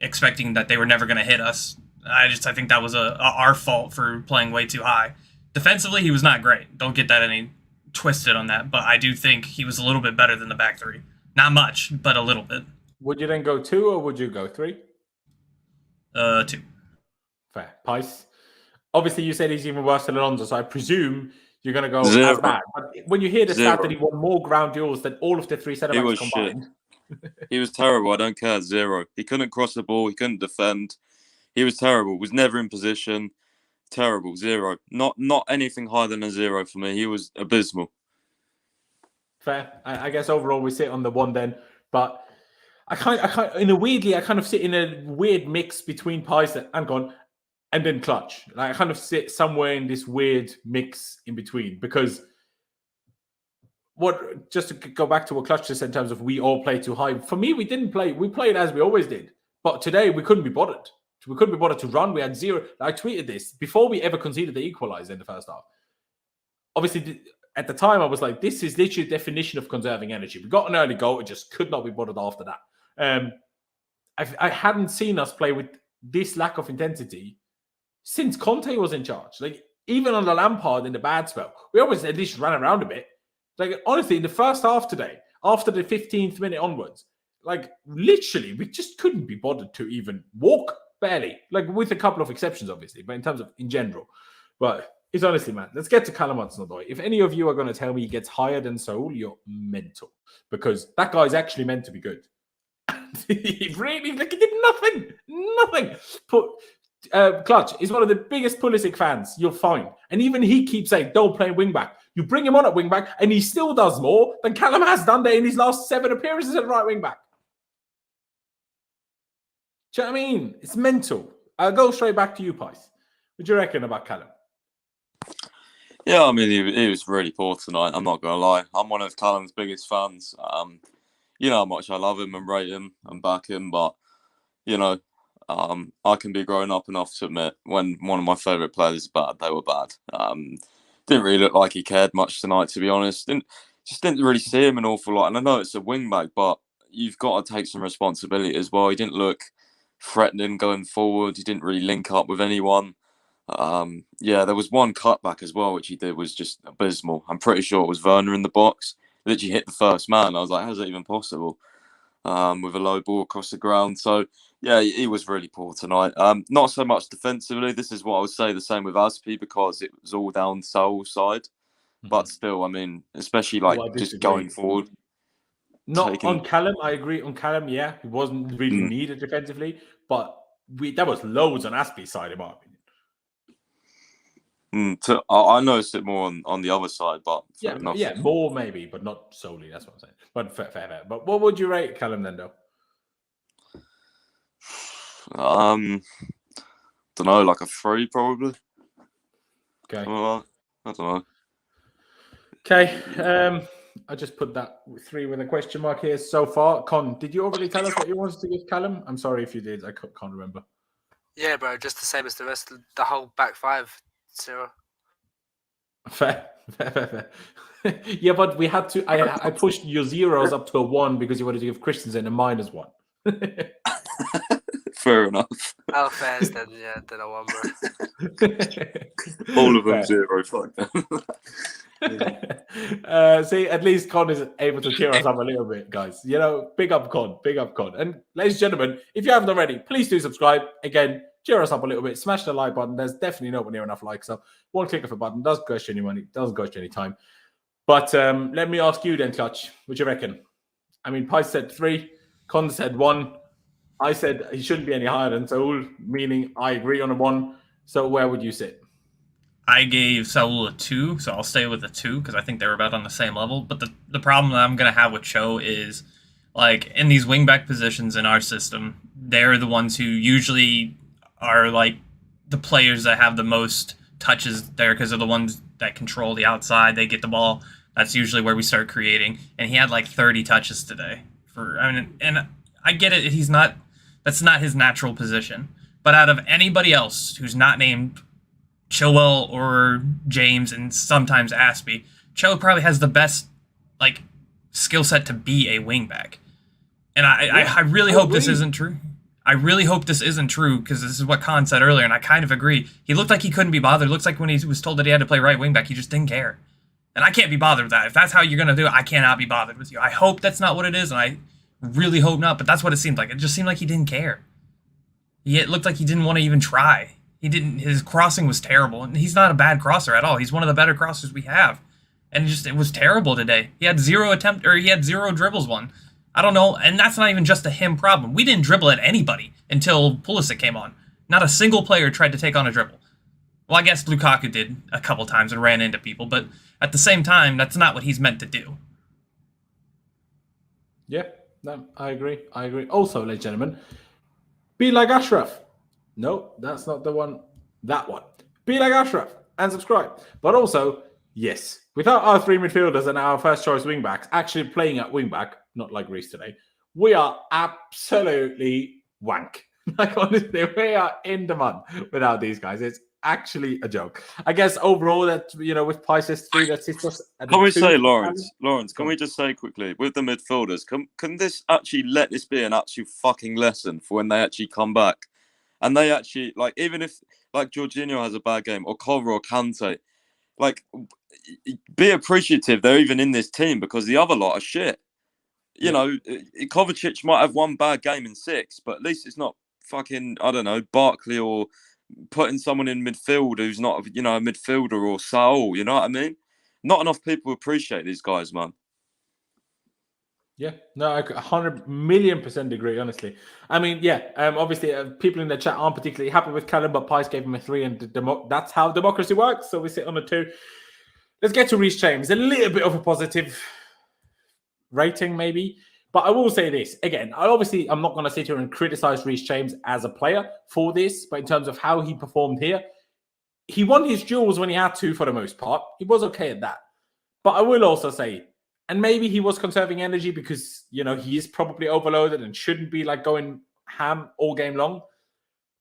expecting that they were never going to hit us. I think that was our fault for playing way too high. Defensively, he was not great. Don't get that any twisted on that, but I do think he was a little bit better than the back three. Not much, but a little bit. Would you then go 2 or would you go 3? 2. Fair. Pies. Obviously, you said he's even worse than Alonso, so I presume you're going to go 0. as bad. But when you hear the 0. stat that he won more ground duels than all of the 3 centre-backs combined. He was terrible. I don't care. 0. He couldn't cross the ball. He couldn't defend. He was terrible. Was never in position. Terrible. 0. Not anything higher than a 0 for me. He was abysmal. Fair. I guess overall we sit on the 1 then. But I kind of sit in a weird mix between Pies and Con and then Clutch. Like, I kind of sit somewhere in this weird mix in between, because just to go back to what Clutch just said in terms of we all play too high. For me, we didn't play. We played as we always did. But today we couldn't be bothered. We couldn't be bothered to run. We had 0. I tweeted this before we ever conceded the equalizer in the first half. Obviously, at the time, I was like, this is literally the definition of conserving energy. We got an early goal. It just could not be bothered after that. I hadn't seen us play with this lack of intensity since Conte was in charge. Like, even on the Lampard in the bad spell, we always at least ran around a bit. Like, honestly, in the first half today, after the 15th minute onwards. Like, literally, we just couldn't be bothered to even walk, barely. Like, with a couple of exceptions, obviously, but in terms of in general. But it's honestly, man, let's get to Callum Hudson-Odoi. If any of you are going to tell me he gets higher than Saul, you're mental. Because that guy's actually meant to be good. He really, like, he did nothing. Clutch is one of the biggest Pulisic fans you'll find. And even he keeps saying, don't play wing-back. You bring him on at wing-back, and he still does more than Callum has done there in his last 7 appearances at right wing-back. Do you know what I mean? It's mental. I'll go straight back to you, Pice. What do you reckon about Callum? Yeah, I mean, he was really poor tonight. I'm not going to lie. I'm one of Callum's biggest fans. You know how much I love him and rate him and back him, but, you know, I can be grown up enough to admit when one of my favourite players is bad, they were bad. Didn't really look like he cared much tonight, to be honest. Didn't really see him an awful lot. And I know it's a wing-back, but you've got to take some responsibility as well. He didn't look threatening going forward. He didn't really link up with anyone. Yeah, there was one cutback as well, which he did was just abysmal. I'm pretty sure it was Werner in the box. Literally hit the first man. I was like, how's that even possible? With a low ball across the ground. So, yeah, he was really poor tonight. Not so much defensively. This is what I would say the same with Aspi because it was all down Saul's side. Mm-hmm. But still, I mean, especially like just going forward. Not on Callum, I agree. On Callum, yeah, he wasn't really needed defensively, but there was loads on Aspi's side, in my opinion. I noticed it more on the other side, but yeah, more maybe, but not solely. That's what I'm saying. But fair. But what would you rate Callum then, though? Don't know, like a 3 probably. Okay. I don't know. Okay. I just put that 3 with a question mark here so far. Con, did you already tell us what you wanted to give Callum? I'm sorry if you did. I can't remember. Yeah, bro. Just the same as the rest of the whole back 5. 0. Fair. Yeah, but we had to. I pushed your zeros up to a 1 because you wanted to give Christensen a -1. Fair enough. Oh, fair then. Yeah, then a 1, bro. All of them 0. Fuck them. See, at least Con is able to cheer us up a little bit, guys. You know, big up Con. And ladies and gentlemen, if you haven't already, please do subscribe. Again, cheer us up a little bit. Smash the like button. There's definitely nowhere near enough likes. So one click of a button doesn't cost you any money. Doesn't cost you any time. But let me ask you then, Clutch. What do you reckon? I mean, Pice said 3. Con said 1. I said he shouldn't be any higher than Saul, meaning I agree on a 1. So where would you sit? I gave Saul a 2, so I'll stay with a 2 because I think they're about on the same level. But the problem that I'm going to have with Cho is, like, in these wingback positions in our system, they're the ones who usually are, like, the players that have the most touches there because they're the ones that control the outside. They get the ball. That's usually where we start creating. And he had, like, 30 touches today. And I get it. That's not his natural position. But out of anybody else who's not named Chilwell or James and sometimes Aspie, Cho probably has the best like skill set to be a wingback. And I really hope this isn't true. I really hope this isn't true because this is what Con said earlier, and I kind of agree. He looked like he couldn't be bothered. It looks like when he was told that he had to play right wingback, he just didn't care. And I can't be bothered with that. If that's how you're going to do it, I cannot be bothered with you. I hope that's not what it is, and I really hope not, but that's what it seemed like. It just seemed like he didn't care. It looked like he didn't want to even try. His crossing was terrible, and he's not a bad crosser at all. He's one of the better crossers we have. And it was terrible today. He had 0 dribbles won. I don't know, and that's not even just a him problem. We didn't dribble at anybody until Pulisic came on. Not a single player tried to take on a dribble. Well, I guess Lukaku did a couple times and ran into people, but at the same time, that's not what he's meant to do. Yeah, no, I agree. Also, ladies and gentlemen, be like Ashraf. No, that's not the one. That one. Be like Ashraf and subscribe. But also, yes, without our 3 midfielders and our first choice wingbacks actually playing at wingback, not like Reece today, we are absolutely wank. Like, honestly, we are in the mud without these guys. It's actually a joke. I guess overall, that, you know, with Pisces 3, that sits us at Can we say, Laurenz, can we just say quickly, with the midfielders, can this actually let this be an actual fucking lesson for when they actually come back? And they actually, like, even if, like, Jorginho has a bad game, or Cobra or Kante, like, be appreciative they're even in this team because the other lot are shit. you know, Kovacic might have one bad game in 6, but at least it's not fucking, I don't know, Barkley or putting someone in midfield who's not, you know, a midfielder or Saul, you know what I mean? Not enough people appreciate these guys, man. Yeah, no, I 100,000,000% agree, honestly. I mean, yeah, obviously, people in the chat aren't particularly happy with Callum, but Pice gave him a 3, and that's how democracy works. So we sit on a 2. Let's get to Reece James. A little bit of a positive rating, maybe. But I will say this again. I'm not going to sit here and criticize Reece James as a player for this, but in terms of how he performed here, he won his duels when he had to for the most part. He was okay at that. But I will also say, and maybe he was conserving energy because, you know, he is probably overloaded and shouldn't be like going ham all game long.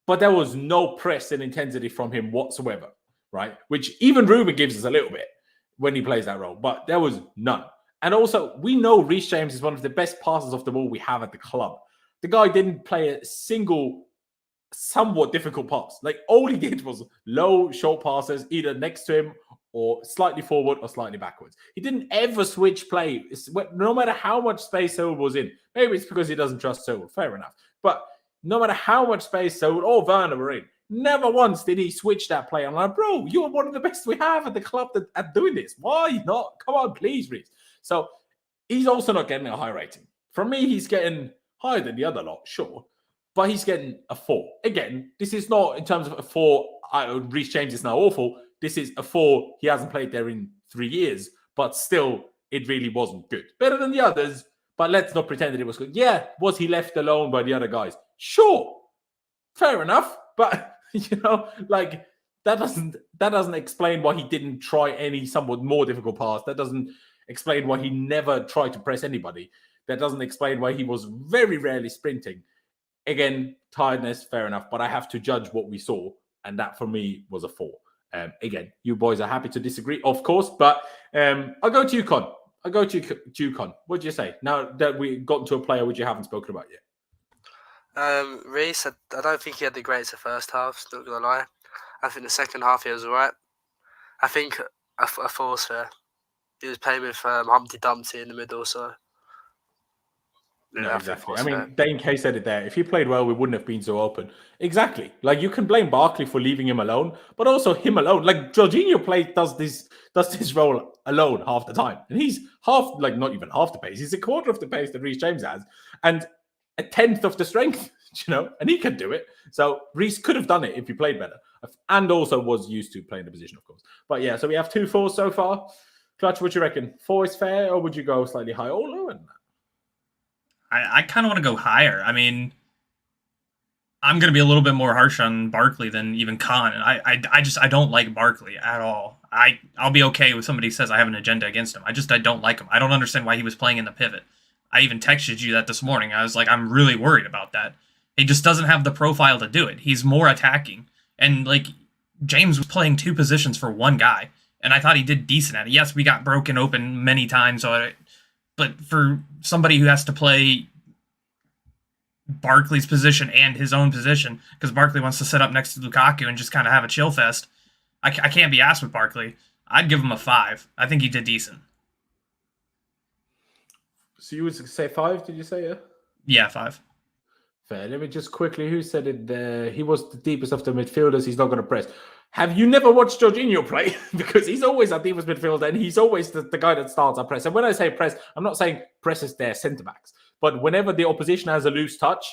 But there was no press and intensity from him whatsoever, right? Which even Ruben gives us a little bit when he plays that role, but there was none. And also, we know Reece James is one of the best passers of the ball we have at the club. The guy didn't play a single somewhat difficult pass. Like, all he did was low, short passes, either next to him or slightly forward or slightly backwards. He didn't ever switch play, no matter how much space Saul was in. Maybe it's because he doesn't trust Saul. Fair enough. But no matter how much space Saul or Werner were in, never once did he switch that play. I'm like, bro, you're one of the best we have at the club at doing this. Why not? Come on, please, Reece. So he's also not getting a high rating. For me, he's getting higher than the other lot, sure. But he's getting a 4. Again, this is not in terms of a 4, Reece James is now awful. This is a 4. He hasn't played there in 3 years, but still, it really wasn't good. Better than the others, but let's not pretend that it was good. Yeah, was he left alone by the other guys? Sure. Fair enough. But, you know, like, that doesn't explain why he didn't try any somewhat more difficult pass. That doesn't explain why he never tried to press anybody. That doesn't explain why he was very rarely sprinting. Again, tiredness, fair enough, but I have to judge what we saw, and that for me was a 4. Again, you boys are happy to disagree, of course, but I'll go to you, Con. What do you say? Now that we've gotten to a player which you haven't spoken about yet. Reece, I don't think he had the greatest first half, not going to lie. I think the second half he was all right. I think a 4's fair. He was playing with Humpty Dumpty in the middle, so... No, exactly. I mean, Dane K said it there. If he played well, we wouldn't have been so open. Exactly. Like, you can blame Barkley for leaving him alone, but also him alone. Like, Jorginho does this role alone half the time. And he's not even half the pace. He's a quarter of the pace that Reece James has and a 10th of the strength, you know, and he can do it. So Reece could have done it if he played better and also was used to playing the position, of course. But yeah, so we have 2 4s so far. Clutch, what do you reckon? 4 is fair, or would you go slightly higher or lower than that? I kind of want to go higher. I mean, I'm going to be a little bit more harsh on Barkley than even Con. And I don't like Barkley at all. I'll be okay with somebody who says I have an agenda against him. I don't like him. I don't understand why he was playing in the pivot. I even texted you that this morning. I was like, I'm really worried about that. He just doesn't have the profile to do it. He's more attacking. And, like, James was playing 2 positions for one guy. And I thought he did decent at it. Yes, we got broken open many times. But for somebody who has to play Barkley's position and his own position, because Barkley wants to sit up next to Lukaku and just kind of have a chill fest, I can't be asked with Barkley. I'd give him a 5. I think he did decent. So you would say 5, did you say? Yeah? Yeah, 5. Fair. Let me just quickly, who said it there? He was the deepest of the midfielders. He's not going to press. Have you never watched Jorginho play? Because he's always our deepest midfielder, and he's always the guy that starts our press. And when I say press, I'm not saying press is their centre-backs. But whenever the opposition has a loose touch,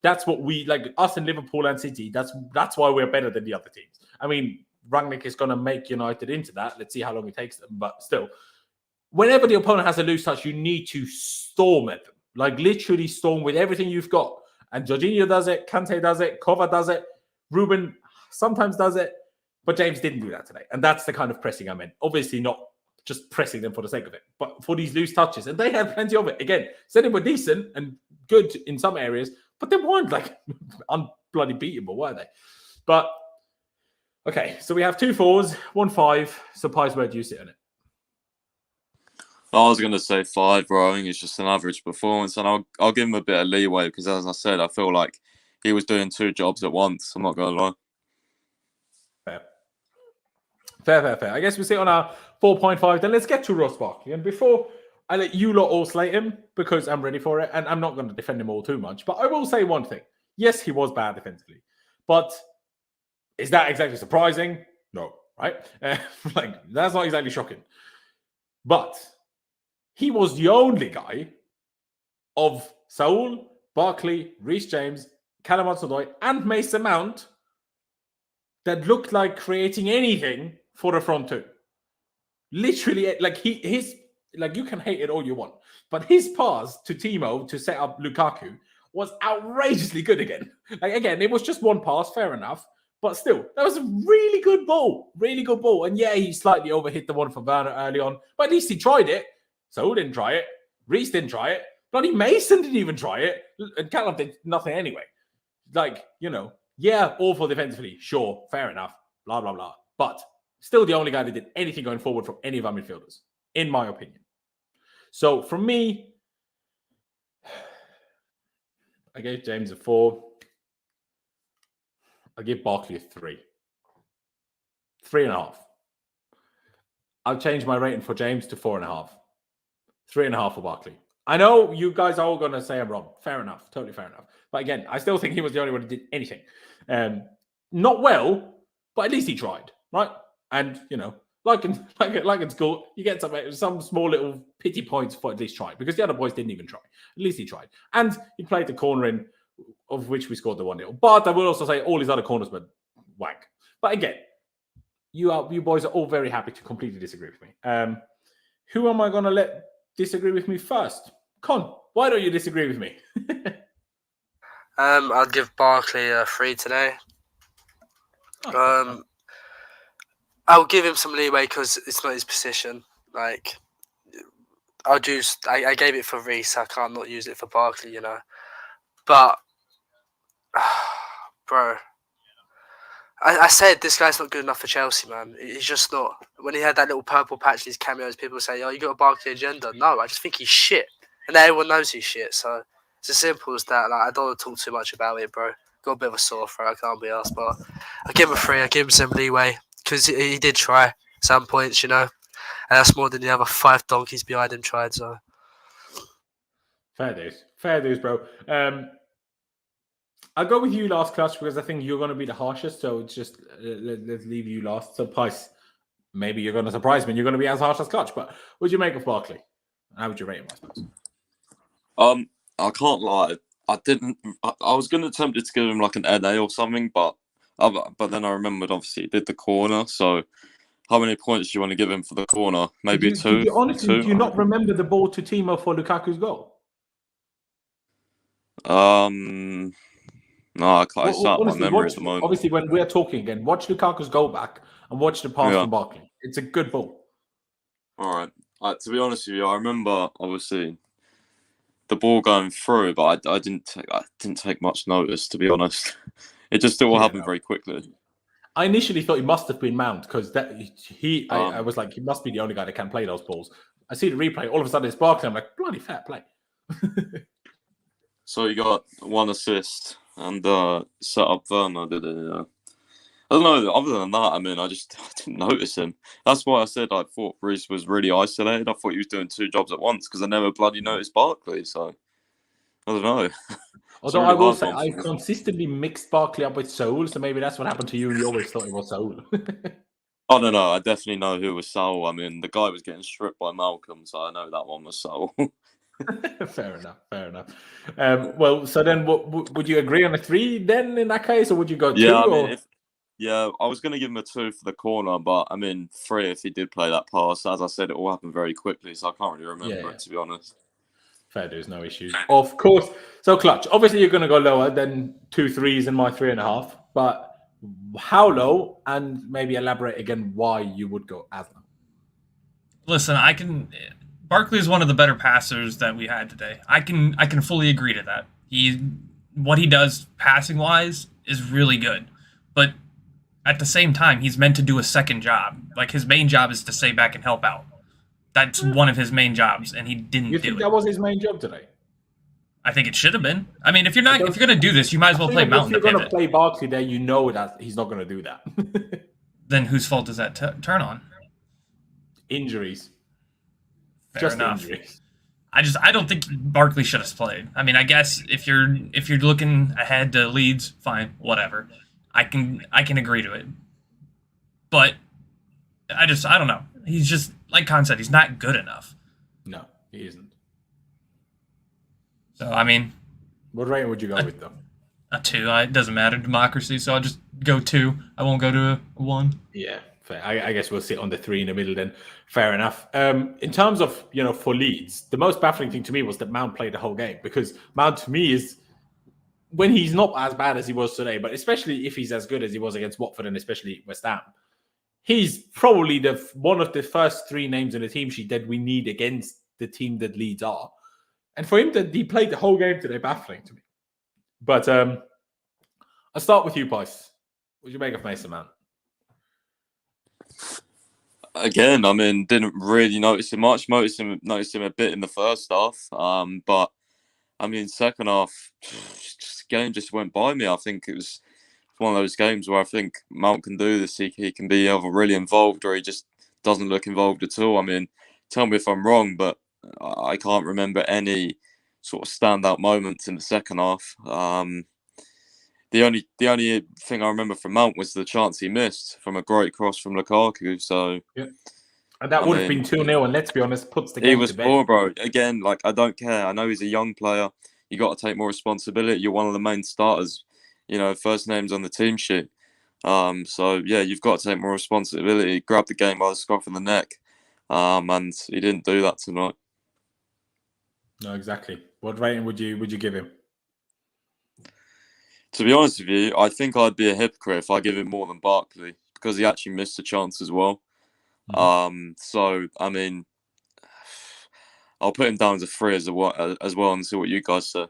that's what we, like us in Liverpool and City, that's why we're better than the other teams. I mean, Rangnick is going to make United into that. Let's see how long it takes them. But still, whenever the opponent has a loose touch, you need to storm at them. Like, literally storm with everything you've got. And Jorginho does it, Kante does it, Kova does it, Ruben sometimes does it. But James didn't do that today. And that's the kind of pressing I meant. Obviously not just pressing them for the sake of it, but for these loose touches. And they had plenty of it. Again, Zenit were decent and good in some areas, but they weren't like unbloody beatable, were they? But, okay, so we have 2 4s, 1 5. So, Pies, where do you sit on it? I was going to say 5, bro. I think it's just an average performance. And I'll give him a bit of leeway because, as I said, I feel like he was doing 2 jobs at once. I'm not going to lie. Fair. I guess we sit on our 4.5. Then let's get to Ross Barkley. And before I let you lot all slate him because I'm ready for it, and I'm not going to defend him all too much. But I will say one thing. Yes, he was bad defensively. But is that exactly surprising? No, right? That's not exactly shocking. But he was the only guy of Saul, Barkley, Reece James, Callum Hudson-Odoi, and Mason Mount that looked like creating anything for the front two. Literally, you can hate it all you want, but his pass to Timo to set up Lukaku was outrageously good again. Again, it was just one pass, fair enough, but still, that was a really good ball. And yeah, he slightly overhit the one for Werner early on, but at least he tried it. Saul didn't try it. Reece didn't try it. Bloody Mason didn't even try it. And Callum did nothing anyway. Awful defensively. Sure, fair enough. Blah, blah, blah. But still the only guy that did anything going forward from any of our midfielders, in my opinion. So for me, I gave James a 4. I give Barkley a 3. 3.5. I'll change my rating for James to 4.5. 3.5 for Barkley. I know you guys are all going to say I'm wrong. Fair enough. Totally fair enough. But again, I still think he was the only one who did anything. Not well, but at least he tried, right? And, like in school, you get some small little pity points for at least trying, because the other boys didn't even try. At least he tried. And he played the corner in, of which we scored the 1-0. But I will also say all his other corners were wank. But again, you boys are all very happy to completely disagree with me. Who am I going to let disagree with me first? Con, why don't you disagree with me? I'd give Barkley a 3 today. I'll give him some leeway because it's not his position. I gave it for Reece. I can't not use it for Barkley, But, bro, I said this guy's not good enough for Chelsea, man. He's just not. When he had that little purple patch in his cameos, people say, "Oh, you got a Barkley agenda." No, I just think he's shit, and everyone knows he's shit. So it's as simple as that. I don't want to talk too much about it, bro. Got a bit of a sore throat. I can't be asked, but I give him a 3. I give him some leeway because he did try some points, and that's more than the other 5 donkeys behind him tried. So fair dues, bro. I'll go with you last, Clutch, because I think you're going to be the harshest. So it's just let's leave you last. So, Pice, maybe you're going to surprise me and you're going to be as harsh as Clutch. But what would you make of Barkley? How would you rate him, I suppose? I can't lie. I didn't. I was going to attempt to give him like an NA or something, but then I remembered obviously he did the corner. So how many points do you want to give him for the corner? Maybe 2. Honestly, do you not remember the ball to Timo for Lukaku's goal? No, I can't. It's not my memory at the moment. Obviously, when we're talking again, watch Lukaku's goal back and watch the pass from Barkley. It's a good ball. All right. To be honest with you, I remember obviously the ball going through, but I didn't take much notice. To be honest, it just still happened very quickly. I initially thought he must have been Mount because I was like, he must be the only guy that can play those balls. I see the replay. All of a sudden, it's Barkley. I'm like, bloody fair play. So you got 1 assist and set up Werner, did it? Yeah. I don't know. Other than that, I didn't notice him. That's why I said I thought Reece was really isolated. I thought he was doing 2 jobs at once because I never bloody noticed Barkley. So I don't know. Although I will say I consistently mixed Barkley up with Saul, so maybe that's what happened to you. You always thought it was Saul. Oh no! I definitely know who was Saul. The guy was getting stripped by Malcolm, so I know that one was Saul. Fair enough. Well, so then, would you agree on a 3 then in that case, or would you go 2? I was going to give him a 2 for the corner, but 3 if he did play that pass. As I said, it all happened very quickly, so I can't really remember it, to be honest. Fair, there's no issues. Of course. So, Clutch, obviously you're going to go lower than 2 3s and my 3.5, but how low? And maybe elaborate again why you would go as low. Listen, Barkley is one of the better passers that we had today. I can fully agree to that. What he does passing wise is really good, but at the same time, he's meant to do a second job. Like his main job is to stay back and help out. That's one of his main jobs, and he didn't do it. You think that was his main job today? I think it should have been. If you're going to do this, you might as well play Mount. If you're going to play Barkley there, you know that he's not going to do that. Then whose fault does that turn on? Injuries. Just enough. injuries. I don't think Barkley should have played. I mean, I guess if you're looking ahead to Leeds, fine, whatever. I can agree to it. But I don't know. He's just, like Con said, he's not good enough. No, he isn't. So I mean, What rating would you go with though? a 2. It doesn't matter, democracy. So I'll just go 2. I won't go to a 1. Yeah, fair. I guess we'll sit on the 3 in the middle then. Fair enough. In terms of, for Leeds, the most baffling thing to me was that Mount played the whole game, because Mount to me is, when he's not as bad as he was today, but especially if he's as good as he was against Watford and especially West Ham, he's probably one of the first 3 names in the team sheet that we need against the team that Leeds are. And for him he played the whole game today, baffling to me. But I'll start with you, Pys. What do you make of Mason Mount? Again, I mean, didn't really notice him much. Noticed him a bit in the first half. But I mean, second half, game just went by me. I think it was one of those games where I think Mount can do this. He can be either really involved or he just doesn't look involved at all. I mean, tell me if I'm wrong, but I can't remember any sort of standout moments in the second half. The only thing I remember from Mount was the chance he missed from a great cross from Lukaku. So yeah. And that would have been 2-0, and let's be honest, puts the game he was to bed. poor, bro. Again, I don't care. I know he's a young player. You got to take more responsibility. You're one of the main starters. First names on the team sheet. So yeah, you've got to take more responsibility. Grab the game by the scruff of the neck. And he didn't do that tonight. No, exactly. What rating would you give him? To be honest with you, I think I'd be a hypocrite if I give him more than Barkley, because he actually missed a chance as well. Mm-hmm. So I mean, I'll put him down as a 3 as well, and see what you guys say.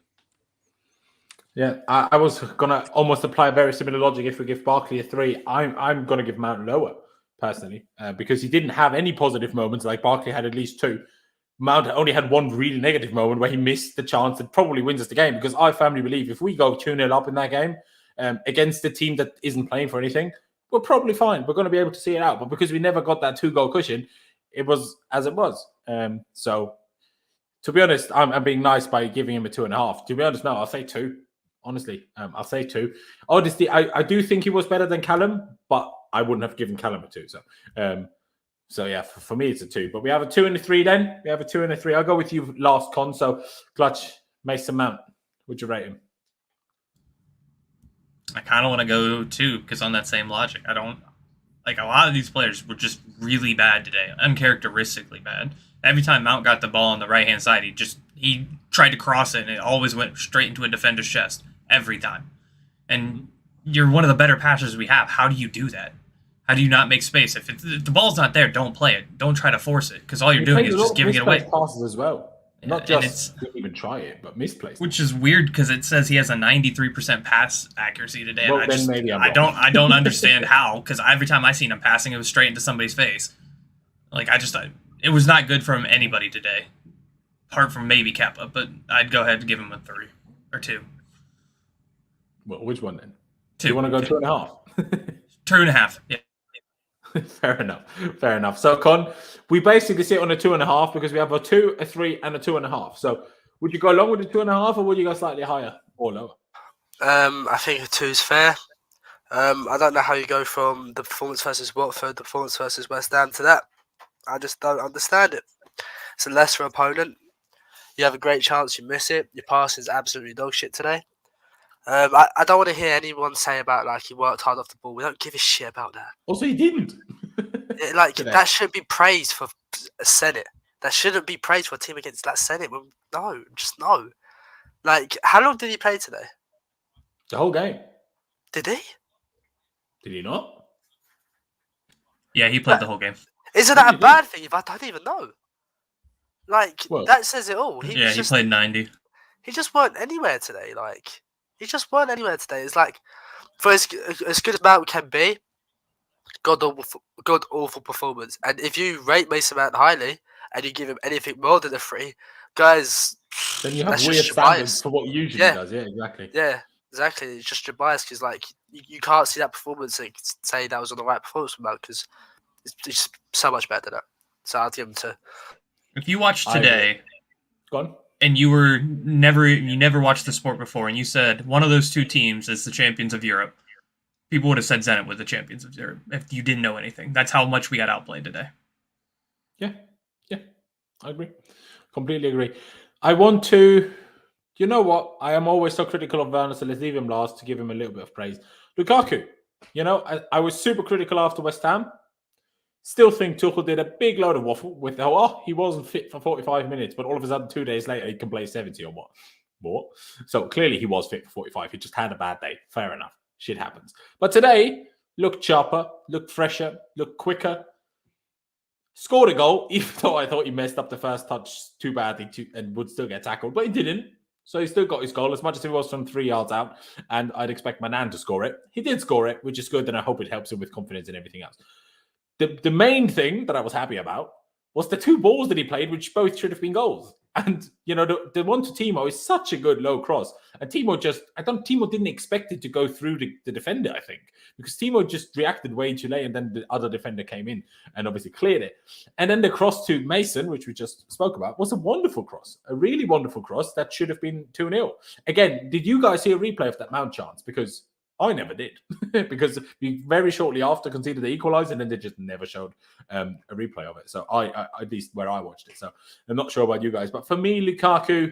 Yeah, I was gonna almost apply a very similar logic. If we give Barkley a 3, I'm gonna give Mount lower personally, because he didn't have any positive moments. Like Barkley had at least 2. Mount only had 1 really negative moment where he missed the chance that probably wins us the game, because I firmly believe if we go 2-0 up in that game against a team that isn't playing for anything, we're probably fine. We're going to be able to see it out. But because we never got that 2-goal cushion, it was as it was. So, to be honest, I'm being nice by giving him a 2.5. To be honest, no, I'll say 2. Honestly, I'll say 2. Honestly, I do think he was better than Callum, but I wouldn't have given Callum a 2. So yeah, for me, it's a 2. But we have a 2 and a 3 then. We have a 2 and a 3. I'll go with you last, Con. So, Clutch, Mason Mount, would you rate him? I kind of want to go 2, because on that same logic, I don't... Like, a lot of these players were just really bad today. Uncharacteristically bad. Every time Mount got the ball on the right-hand side, he tried to cross it, and it always went straight into a defender's chest. Every time. And you're one of the better passers we have. How do you do that? How do you not make space? If the ball's not there, don't play it. Don't try to force it, because all you're doing is just giving it away. Passes as well. Yeah, not just didn't even try it, but misplaced. Which is weird, because it says he has a 93% pass accuracy today. Well, and I don't understand how, because every time I seen him passing, it was straight into somebody's face. Like, it was not good from anybody today, apart from maybe Kepa. But I'd go ahead and give him a 3 or 2. Well, which one then? 2. Do you want to go 2.5? 2.5. Yeah. Fair enough. So, Con, we basically sit on a 2.5 because we have a 2, a 3, and a 2.5. So, would you go along with the 2.5, or would you go slightly higher or lower? I think a 2 is fair. I don't know how you go from the performance versus Watford, the performance versus West Ham to that. I just don't understand it. It's a lesser opponent. You have a great chance, you miss it. Your pass is absolutely dog shit today. I don't want to hear anyone say about he worked hard off the ball. We don't give a shit about that. Also, he didn't. That should be praised for Zenit. That shouldn't be praised for a team against that Zenit. No, just no. How long did he play today? The whole game. Did he? Did he not? Yeah, he played the whole game. Isn't that a bad thing if I don't even know? That says it all. He played 90. He just weren't anywhere today. He just weren't anywhere today. It's for as good as Mount can be, god awful performance. And if you rate Mason Mount highly and you give him anything more than a 3, guys, then you have weird standards for what he usually does. Yeah, exactly. Yeah, exactly. It's just your bias, because you can't see that performance and say that was on the right performance from Mount, because it's so much better than that. So I'll give him 2. If you watched I agree. today Go on. and you never watched the sport before, and you said one of those two teams is the champions of Europe, people would have said Zenit was the champions of Europe if you didn't know anything. That's how much we got outplayed today. Yeah, I agree. Completely agree. I want to, you know what? I am always so critical of Werner, so let's leave him last to give him a little bit of praise. Lukaku, I was super critical after West Ham. Still think Tuchel did a big load of waffle with, he wasn't fit for 45 minutes, but all of a sudden 2 days later he can play 70 or what? What? So clearly he was fit for 45. He just had a bad day. Fair enough. Shit happens. But today, looked sharper, looked fresher, looked quicker. Scored a goal, even though I thought he messed up the first touch too badly and would still get tackled, but he didn't. So he still got his goal, as much as it was from 3 yards out, and I'd expect Manan to score it. He did score it, which is good, and I hope it helps him with confidence and everything else. The main thing that I was happy about was the 2 balls that he played, which both should have been goals. And, the one to Timo is such a good low cross. And Timo didn't expect it to go through the defender, I think. Because Timo just reacted way too late, and then the other defender came in and obviously cleared it. And then the cross to Mason, which we just spoke about, was a wonderful cross. A really wonderful cross that should have been 2-0. Again, did you guys see a replay of that Mount chance? Because I never did. Because we very shortly after conceded the equaliser, and then they just never showed a replay of it. So I at least where I watched it. So I'm not sure about you guys. But for me, Lukaku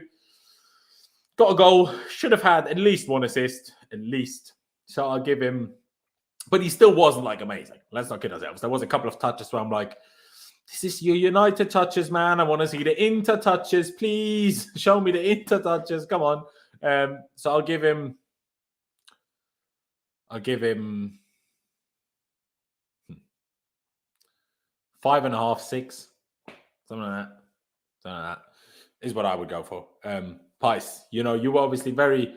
got a goal. Should have had at least 1 assist. At least. So I'll give him... But he still wasn't amazing. Let's not kid ourselves. There was a couple of touches where I'm like, this is your United touches, man. I want to see the Inter touches. Please show me the Inter touches. Come on. So I'll give him 5.5, 6. Something like that is what I would go for. Pice, you were obviously very...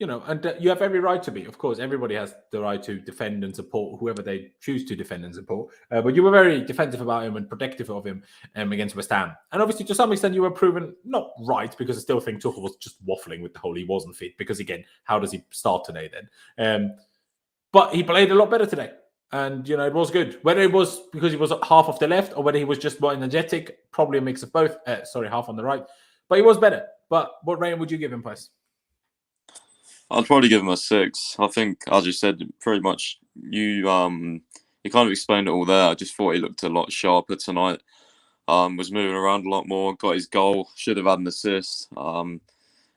and you have every right to be. Of course, everybody has the right to defend and support whoever they choose to defend and support. But you were very defensive about him and protective of him against West Ham. And obviously, to some extent, you were proven not right, because I still think Tuchel was just waffling with the whole he wasn't fit. Because again, how does he start today then? But he played a lot better today. And, it was good. Whether it was because he was half off the left or whether he was just more energetic, probably a mix of both. Half on the right. But he was better. But what rating would you give him, Pice? I'd probably give him a 6. I think, as you said, pretty much you kind of explained it all there. I just thought he looked a lot sharper tonight. Was moving around a lot more, got his goal, should have had an assist.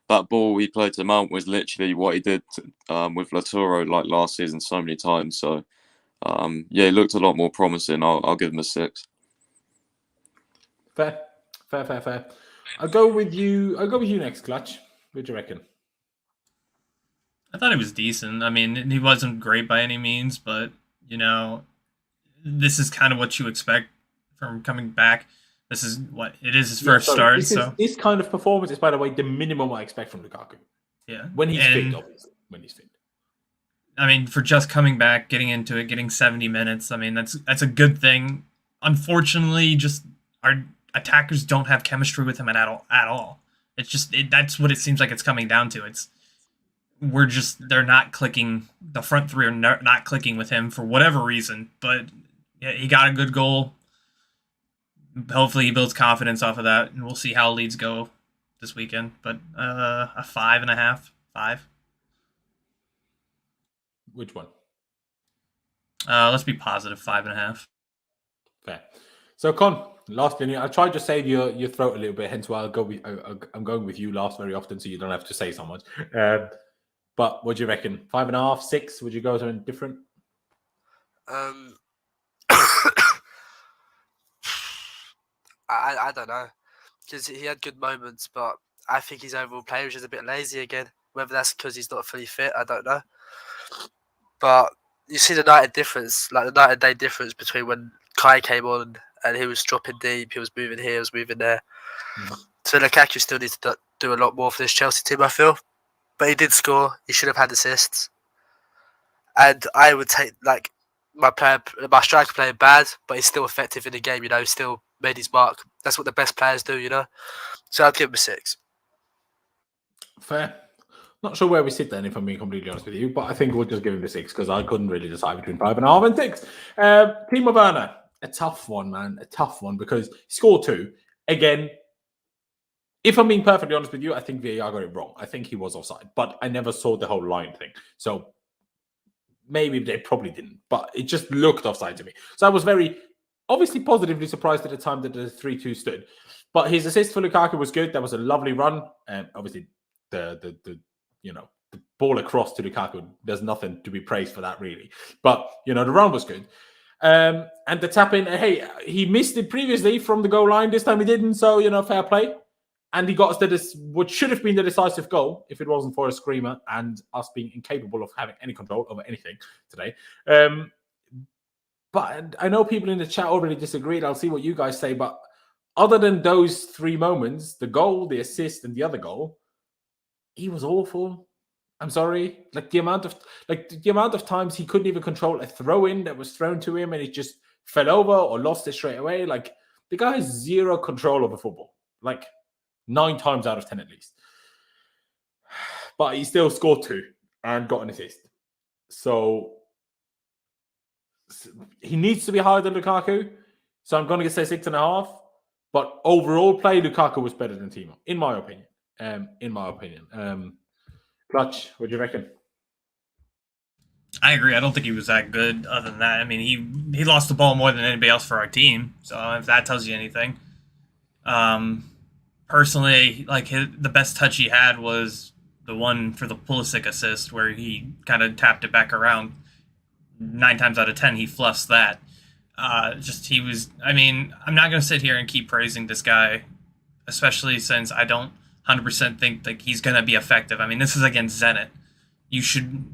That ball he played to Mount was literally what he did with Laturo last season so many times. So, he looked a lot more promising. I'll give him a 6. Fair. I'll go with you next, Clutch. What do you reckon? I thought he was decent. I mean, he wasn't great by any means, but, this is kind of what you expect from coming back. This is what it is his first start. This kind of performance is, by the way, the minimum I expect from Lukaku. Yeah. When he's fit, obviously. When he's fit. I mean, for just coming back, getting into it, getting 70 minutes, I mean, that's a good thing. Unfortunately, just our attackers don't have chemistry with him at all. It's just that's what it seems like it's coming down to. They're not clicking. The front three are not clicking with him for whatever reason. But yeah, he got a good goal. Hopefully he builds confidence off of that, and we'll see how Leeds go this weekend. But a 5.5, 5. Which one? Let's be positive, 5.5. Fair. So, Con, lastly, I tried to save your throat a little bit, hence why I'm going with you last very often, so you don't have to say so much. But what do you reckon? 5.5, 6? Would you go something different? I don't know, because he had good moments, but I think his overall play was just a bit lazy again. Whether that's because he's not fully fit, I don't know. But you see the night and day difference between when Kai came on and he was dropping deep, he was moving here, he was moving there. So Lukaku still needs to do a lot more for this Chelsea team, I feel. But he did score. He should have had assists. And I would take my striker playing bad, but he's still effective in the game. Still made his mark. That's what the best players do. So I'll give him a 6. Fair. Not sure where we sit then, if I'm being completely honest with you, but I think we'll just give him a 6 because I couldn't really decide between 5.5 and 6. Timo Werner, a tough one, man. A tough one because he scored 2. again, if I'm being perfectly honest with you, I think VAR got it wrong. I think he was offside, but I never saw the whole line thing. So maybe they probably didn't, but it just looked offside to me. So I was very, obviously positively surprised at the time that the 3-2 stood. But his assist for Lukaku was good. That was a lovely run. And obviously the ball across to Lukaku, there's nothing to be praised for that really. But, the run was good. And the tap in, hey, he missed it previously from the goal line. This time he didn't. So, fair play. And he got us what should have been the decisive goal if it wasn't for a screamer and us being incapable of having any control over anything today. But I know people in the chat already disagreed. I'll see what you guys say. But other than those three moments, the goal, the assist, and the other goal, he was awful. I'm sorry. The amount of times he couldn't even control a throw-in that was thrown to him and it just fell over or lost it straight away. The guy has zero control over football. 9 times out of 10 at least. But he still scored 2 and got an assist. So he needs to be higher than Lukaku. So I'm going to say 6.5. But overall play, Lukaku was better than Timo, in my opinion. Clutch, what do you reckon? I agree. I don't think he was that good other than that. I mean, he lost the ball more than anybody else for our team. So if that tells you anything. Personally, the best touch he had was the one for the Pulisic assist where he kind of tapped it back around. 9 times out of 10, he fluffs that. I'm not going to sit here and keep praising this guy, especially since I don't 100% think he's going to be effective. I mean, this is against Zenit. You should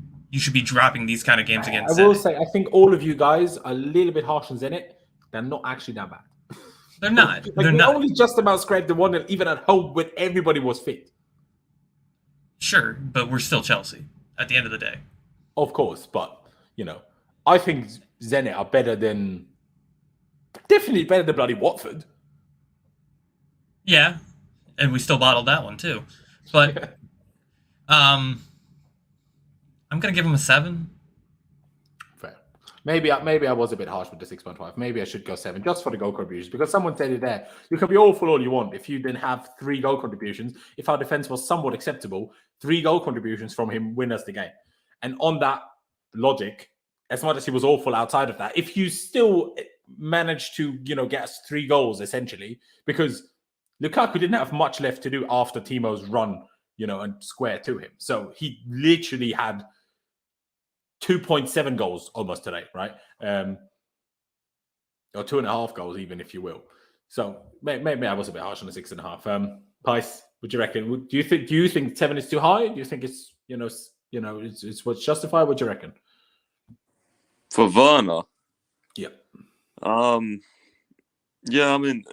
be dropping these kind of games against Zenit. I will say, I think all of you guys are a little bit harsh on Zenit. They're not actually that bad. They're not. They only just about scraped the one that even at home when everybody was fit. Sure, but we're still Chelsea at the end of the day. Of course, but, I think Zenit are definitely better than bloody Watford. Yeah, and we still bottled that one too. But I'm going to give him a 7. Fair. Maybe I was a bit harsh with the 6.5. Maybe I should go 7 just for the goal contributions because someone said it there. You can be awful all you want if you didn't have 3 goal contributions. If our defense was somewhat acceptable, 3 goal contributions from him win us the game. And on that logic, as much as he was awful outside of that, if you still managed to, get us 3 goals essentially, because Lukaku didn't have much left to do after Timo's run, and square to him. So he literally had 2.7 goals almost today, right? Or 2.5 goals, even if you will. So maybe I was a bit harsh on the 6.5. Pice, what do you reckon? Do you think 7 is too high? Do you think it's it's what's justified? What do you reckon? For Werner? Yeah. Yeah, I mean,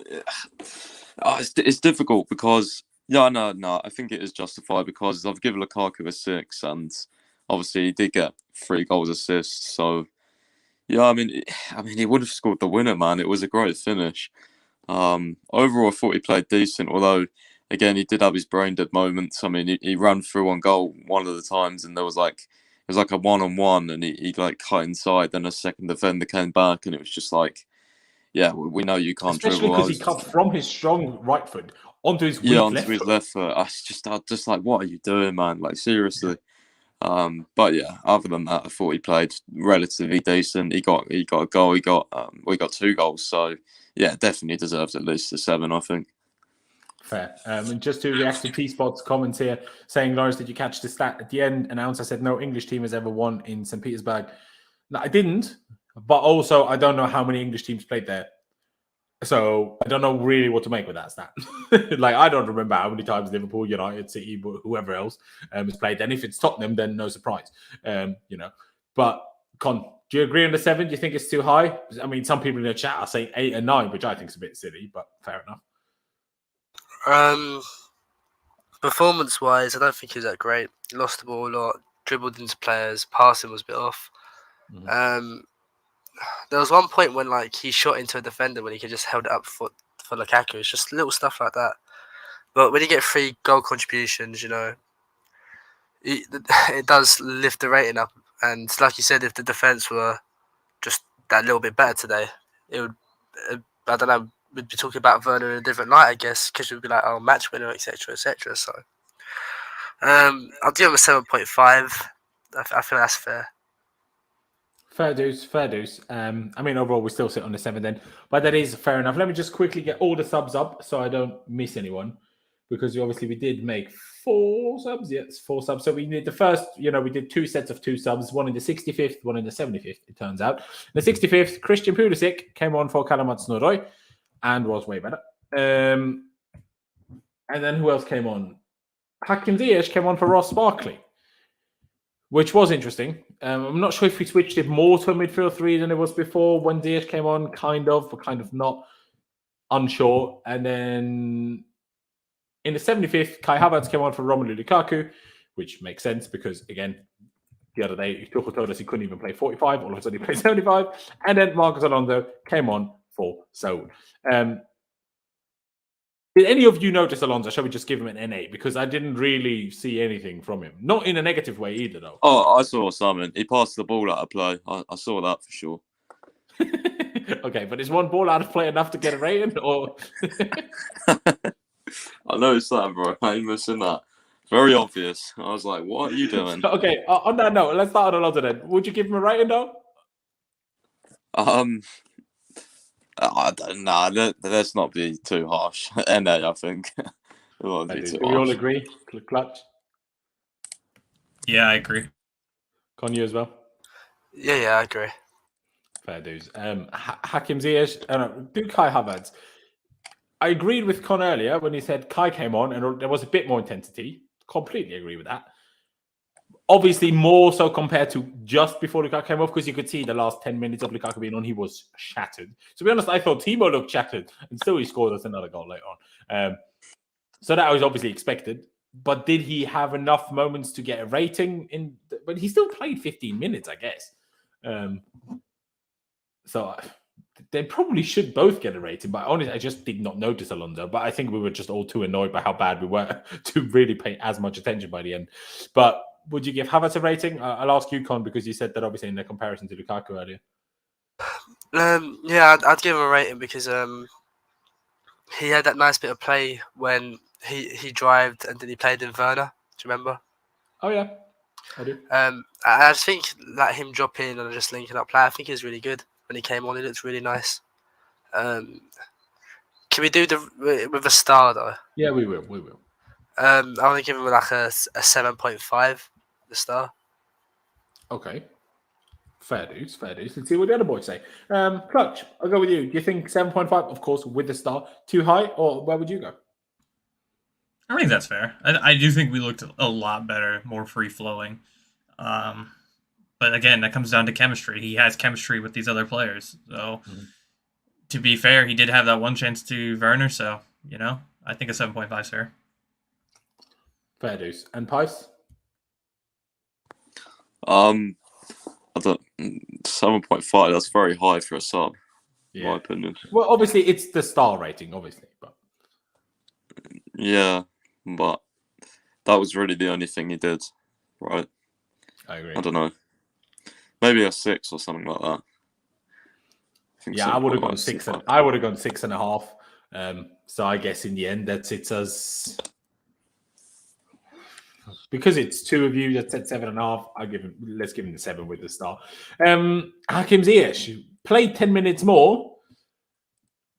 it's difficult because I think it is justified because I've given Lukaku a 6 and obviously he did get 3 goals assists. So yeah, I mean he would have scored the winner, man. It was a great finish. Overall, I thought he played decent, although again he did have his brain dead moments. I mean, he ran through on goal one of the times, and there was it was like a 1-on-1, and he cut inside. Then a second defender came back, and it was just yeah, we know you can't Especially dribble. Because he cut from his strong right foot onto his weak left foot. I was just what are you doing, man? Seriously. But yeah, other than that, I thought he played relatively decent. He got a goal. We got 2 goals. So yeah, definitely deserves at least a 7, I think. Fair. And just to react to T-Spot's comments here, saying, Lawrence, did you catch the stat at the end? Announced, I said no English team has ever won in St. Petersburg. No, I didn't. But also, I don't know how many English teams played there. So I don't know really what to make with that stat. I don't remember how many times Liverpool, United, City, whoever else has played. And if it's Tottenham, then no surprise. But Con, do you agree on the 7? Do you think it's too high? I mean, some people in the chat are saying 8 and 9, which I think is a bit silly, but fair enough. Performance-wise, I don't think he was that great. He lost the ball a lot, dribbled into players, passing was a bit off. Mm-hmm. There was one point when he shot into a defender when he could just held it up for Lukaku. It's just little stuff like that. But when you get 3 goal contributions, it does lift the rating up. And like you said, if the defense were just that little bit better today, it would. I don't know we'd be talking about Werner in a different light, I guess, because we'd be like, oh, match winner, etc., etc. So, I'll give him a 7.5. I feel that's fair. Fair dues, fair dues. I mean, overall, we still sit on the 7 then, but that is fair enough. Let me just quickly get all the subs up so I don't miss anyone, because we did make 4 subs. Yes, 4 subs. So we did the first, we did 2 sets of 2 subs, one in the 65th, one in the 75th, it turns out. In the 65th, Christian Pulisic came on for Kalamat Snoroy and was way better. And then who else came on? Hakim Ziyech came on for Ross Barkley, which was interesting. I'm not sure if we switched it more to a midfield 3 than it was before when Ziyech came on, but kind of not. Unsure. And then in the 75th, Kai Havertz came on for Romelu Lukaku, which makes sense because, again, the other day, Tuchel told us he couldn't even play 45, all of a sudden he played 75. And then Marcos Alonso came on for Saul. Did any of you notice Alonso? Shall we just give him an NA? Because I didn't really see anything from him. Not in a negative way either, though. Oh, I saw something. He passed the ball out of play. I saw that for sure. Okay, but is one ball out of play enough to get a rating? Or I noticed that, bro. I ain't missing that. Very obvious. I was like, what are you doing? Okay, on that note, let's start on Alonso then. Would you give him a rating, though? Let's not be too harsh. NA, I think. We all agree? Clutch? Yeah, I agree. Con, you as well? Yeah, I agree. Fair dues. Hakim Ziyech, do Kai Havertz. I agreed with Con earlier when he said Kai came on and there was a bit more intensity. Completely agree with that. Obviously, more so compared to just before Lukaku came off, because you could see the last 10 minutes of Lukaku being on, he was shattered. To be honest, I thought Timo looked shattered, and still he scored us another goal later on. So that was obviously expected. But did he have enough moments to get a rating? But he still played 15 minutes, I guess. So they probably should both get a rating. But honestly, I just did not notice Alonso. But I think we were just all too annoyed by how bad we were to really pay as much attention by the end. But would you give Havertz a rating? I'll ask you, Con, because you said that obviously in the comparison to Lukaku earlier. Yeah, I'd give him a rating because he had that nice bit of play when he drived and then he played in Werner. Do you remember? Oh yeah, I do. I just think that him dropping and just linking up play, I think is really good. When he came on, he looked really nice. Can we do with a star though? Yeah, we will. I want to give him like a 7.5. The star. Okay. Fair dues. Let's see what the other boys say. Clutch, I'll go with you. Do you think 7.5, of course, with the star, too high, or where would you go? I think that's fair. I do think we looked a lot better, more free-flowing. But again, that comes down to chemistry. He has chemistry with these other players. So, to be fair, he did have that one chance to Werner, so, I think a 7.5 is fair. Fair dues. And Pice? I don't 7.5. That's very high for a sub, in my opinion. Well, obviously it's the star rating, obviously, but yeah, but that was really the only thing he did, right? I agree. I don't know, maybe a 6 or something like that. I would have gone 6. I would have gone 6.5. So I guess in the end that sits us. Because it's 2 of you that said 7.5, let's give him the 7 with the star. Hakim Ziyech played 10 minutes more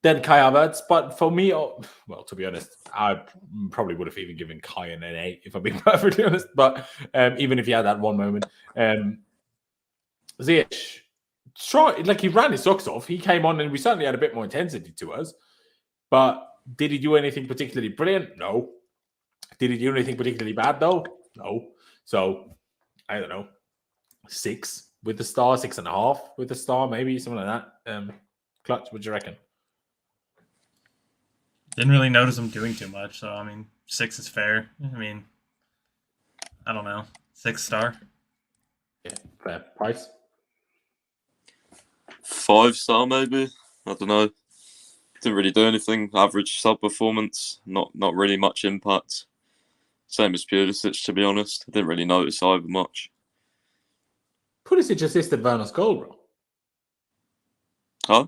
than Kai Havertz, but for me, well, to be honest, I probably would have even given Kai an 8 if I'm being perfectly honest. But even if he had that one moment, Ziyech, he ran his socks off. He came on and we certainly had a bit more intensity to us. But did he do anything particularly brilliant? No. Did he do anything particularly bad, though? No. So, I don't know. 6 with the star, 6.5 with the star, maybe, something like that. Clutch, what do you reckon? Didn't really notice him doing too much, so, 6 is fair. I don't know. 6 star? Yeah, fair. Price? 5 star, maybe. I don't know. Didn't really do anything. Average sub performance. Not really much impact. Same as Pulisic, to be honest. I didn't really notice either much. Pulisic assisted Werner's goal, bro. Huh?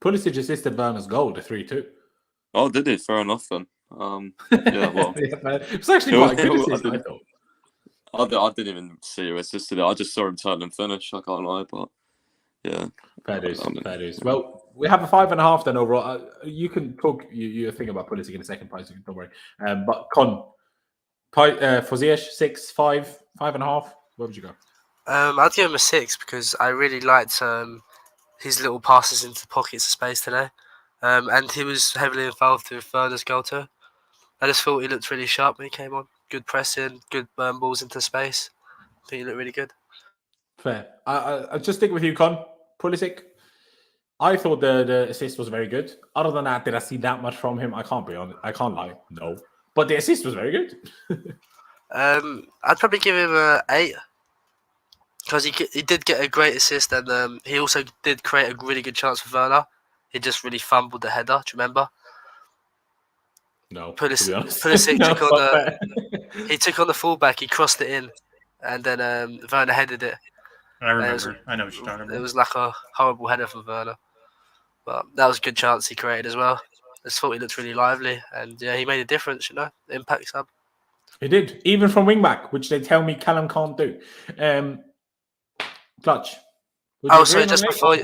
Pulisic assisted Werner's goal, the 3-2. Oh, did it? Fair enough then. Yeah, well, It was actually quite a good assist, I thought. I didn't even see who assisted it. I just saw him turn and finish. I can't lie, but yeah. Fair dues. Well, we have a 5.5 then overall. You can talk your thing about Pulisic in a second, Price. Don't worry. But Con, for Ziyech, 6, 5, 5.5. Where would you go? I'd give him a 6 because I really liked his little passes into pockets of space today. And he was heavily involved with Werner's goal too. I just thought he looked really sharp when he came on. Good pressing, good balls into space. I think he looked really good. Fair. I'll just stick with you, Con. Pulisic. I thought the assist was very good. Other than that, did I see that much from him? I can't be honest. I can't lie. No. But the assist was very good. I'd probably give him a 8 because he did get a great assist, and he also did create a really good chance for Werner. He just really fumbled the header. Do you remember? No. Pulisic No, he took on the fullback. He crossed it in, and then Werner headed it. I remember. I know what you're talking about. It was like a horrible header from Werner, but that was a good chance he created as well. I just thought he looked really lively, and yeah, he made a difference. Impact sub. He did, even from wingback, which they tell me Callum can't do. Clutch. Sorry, just before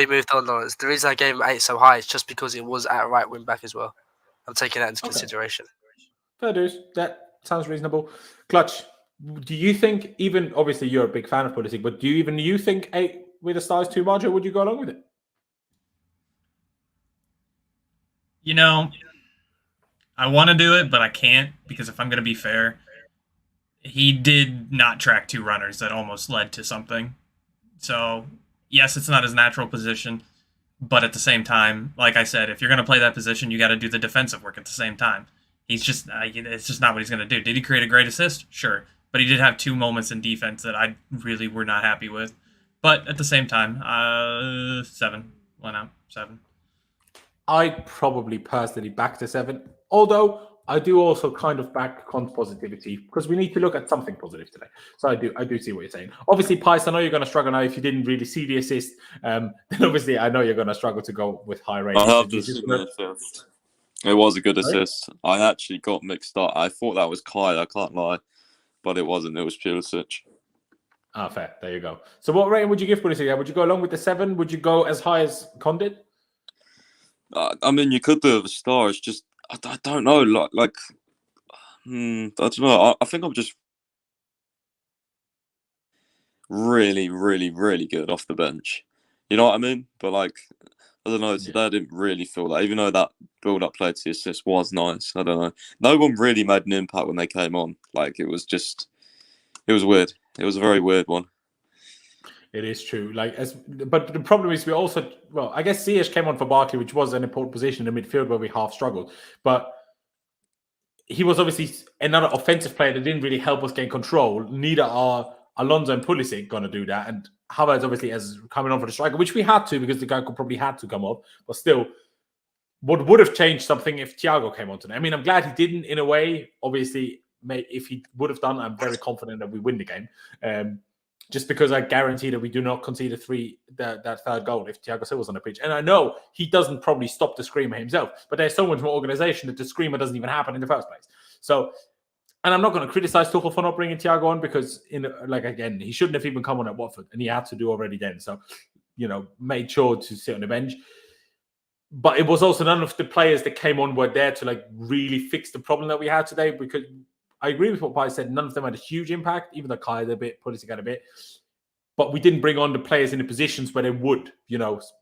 you moved on, Laurenz, the reason I gave him 8 so high is just because it was at right wing back as well. I'm taking that into consideration. Fair dues. That sounds reasonable. Clutch, do you think, even obviously you're a big fan of Pulisic, but do you think 8 with a star is too much, or would you go along with it? I want to do it, but I can't because if I'm going to be fair, he did not track 2 runners that almost led to something. So, yes, it's not his natural position, but at the same time, like I said, if you're going to play that position, you got to do the defensive work at the same time. He's just, it's just not what he's going to do. Did he create a great assist? Sure. But he did have 2 moments in defense that I really were not happy with. But at the same time, 7. Why not? 7. I'd probably personally back to 7. Although I do also kind of back Con's positivity because we need to look at something positive today. So I do see what you're saying. Obviously, Pice, I know you're going to struggle now if you didn't really see the assist. Then obviously, I know you're going to struggle to go with high ratings. I have just seen the assist. It was a good assist. I actually got mixed up. I thought that was Kai. I can't lie, but it wasn't. It was Pulisic. Ah, fair. There you go. So what rating would you give Pulisic? Would you go along with the 7? Would you go as high as Con did? I mean, you could do it with a star. It's just I don't know. I don't know. I think I'm just really, really, really good off the bench. You know what I mean? But I don't know. Today I didn't really feel that, even though that build-up play to the assist was nice. I don't know. No one really made an impact when they came on. It was weird. It was a very weird one. It is true. But the problem is I guess Ziyech came on for Barkley, which was an important position in the midfield where we half struggled. But he was obviously another offensive player that didn't really help us gain control. Neither are Alonso and Pulisic going to do that. And Havertz obviously as coming on for the striker, which we had to because the guy probably had to come off. But still, what would have changed something if Thiago came on today? I mean, I'm glad he didn't in a way. Obviously, if he would have done, I'm very confident that we win the game. Just because I guarantee that we do not concede that third goal if Thiago Silva's on the pitch. And I know he doesn't probably stop the screamer himself, but there's so much more organization that the screamer doesn't even happen in the first place. So, and I'm not going to criticize Tuchel for not bringing Thiago on because, again, he shouldn't have even come on at Watford, and he had to do already then. So, made sure to sit on the bench. But it was also none of the players that came on were there to really fix the problem that we had today because I agree with what Pai said. None of them had a huge impact, even though Kai had a bit, Pulisic had a bit. But we didn't bring on the players in the positions where they would.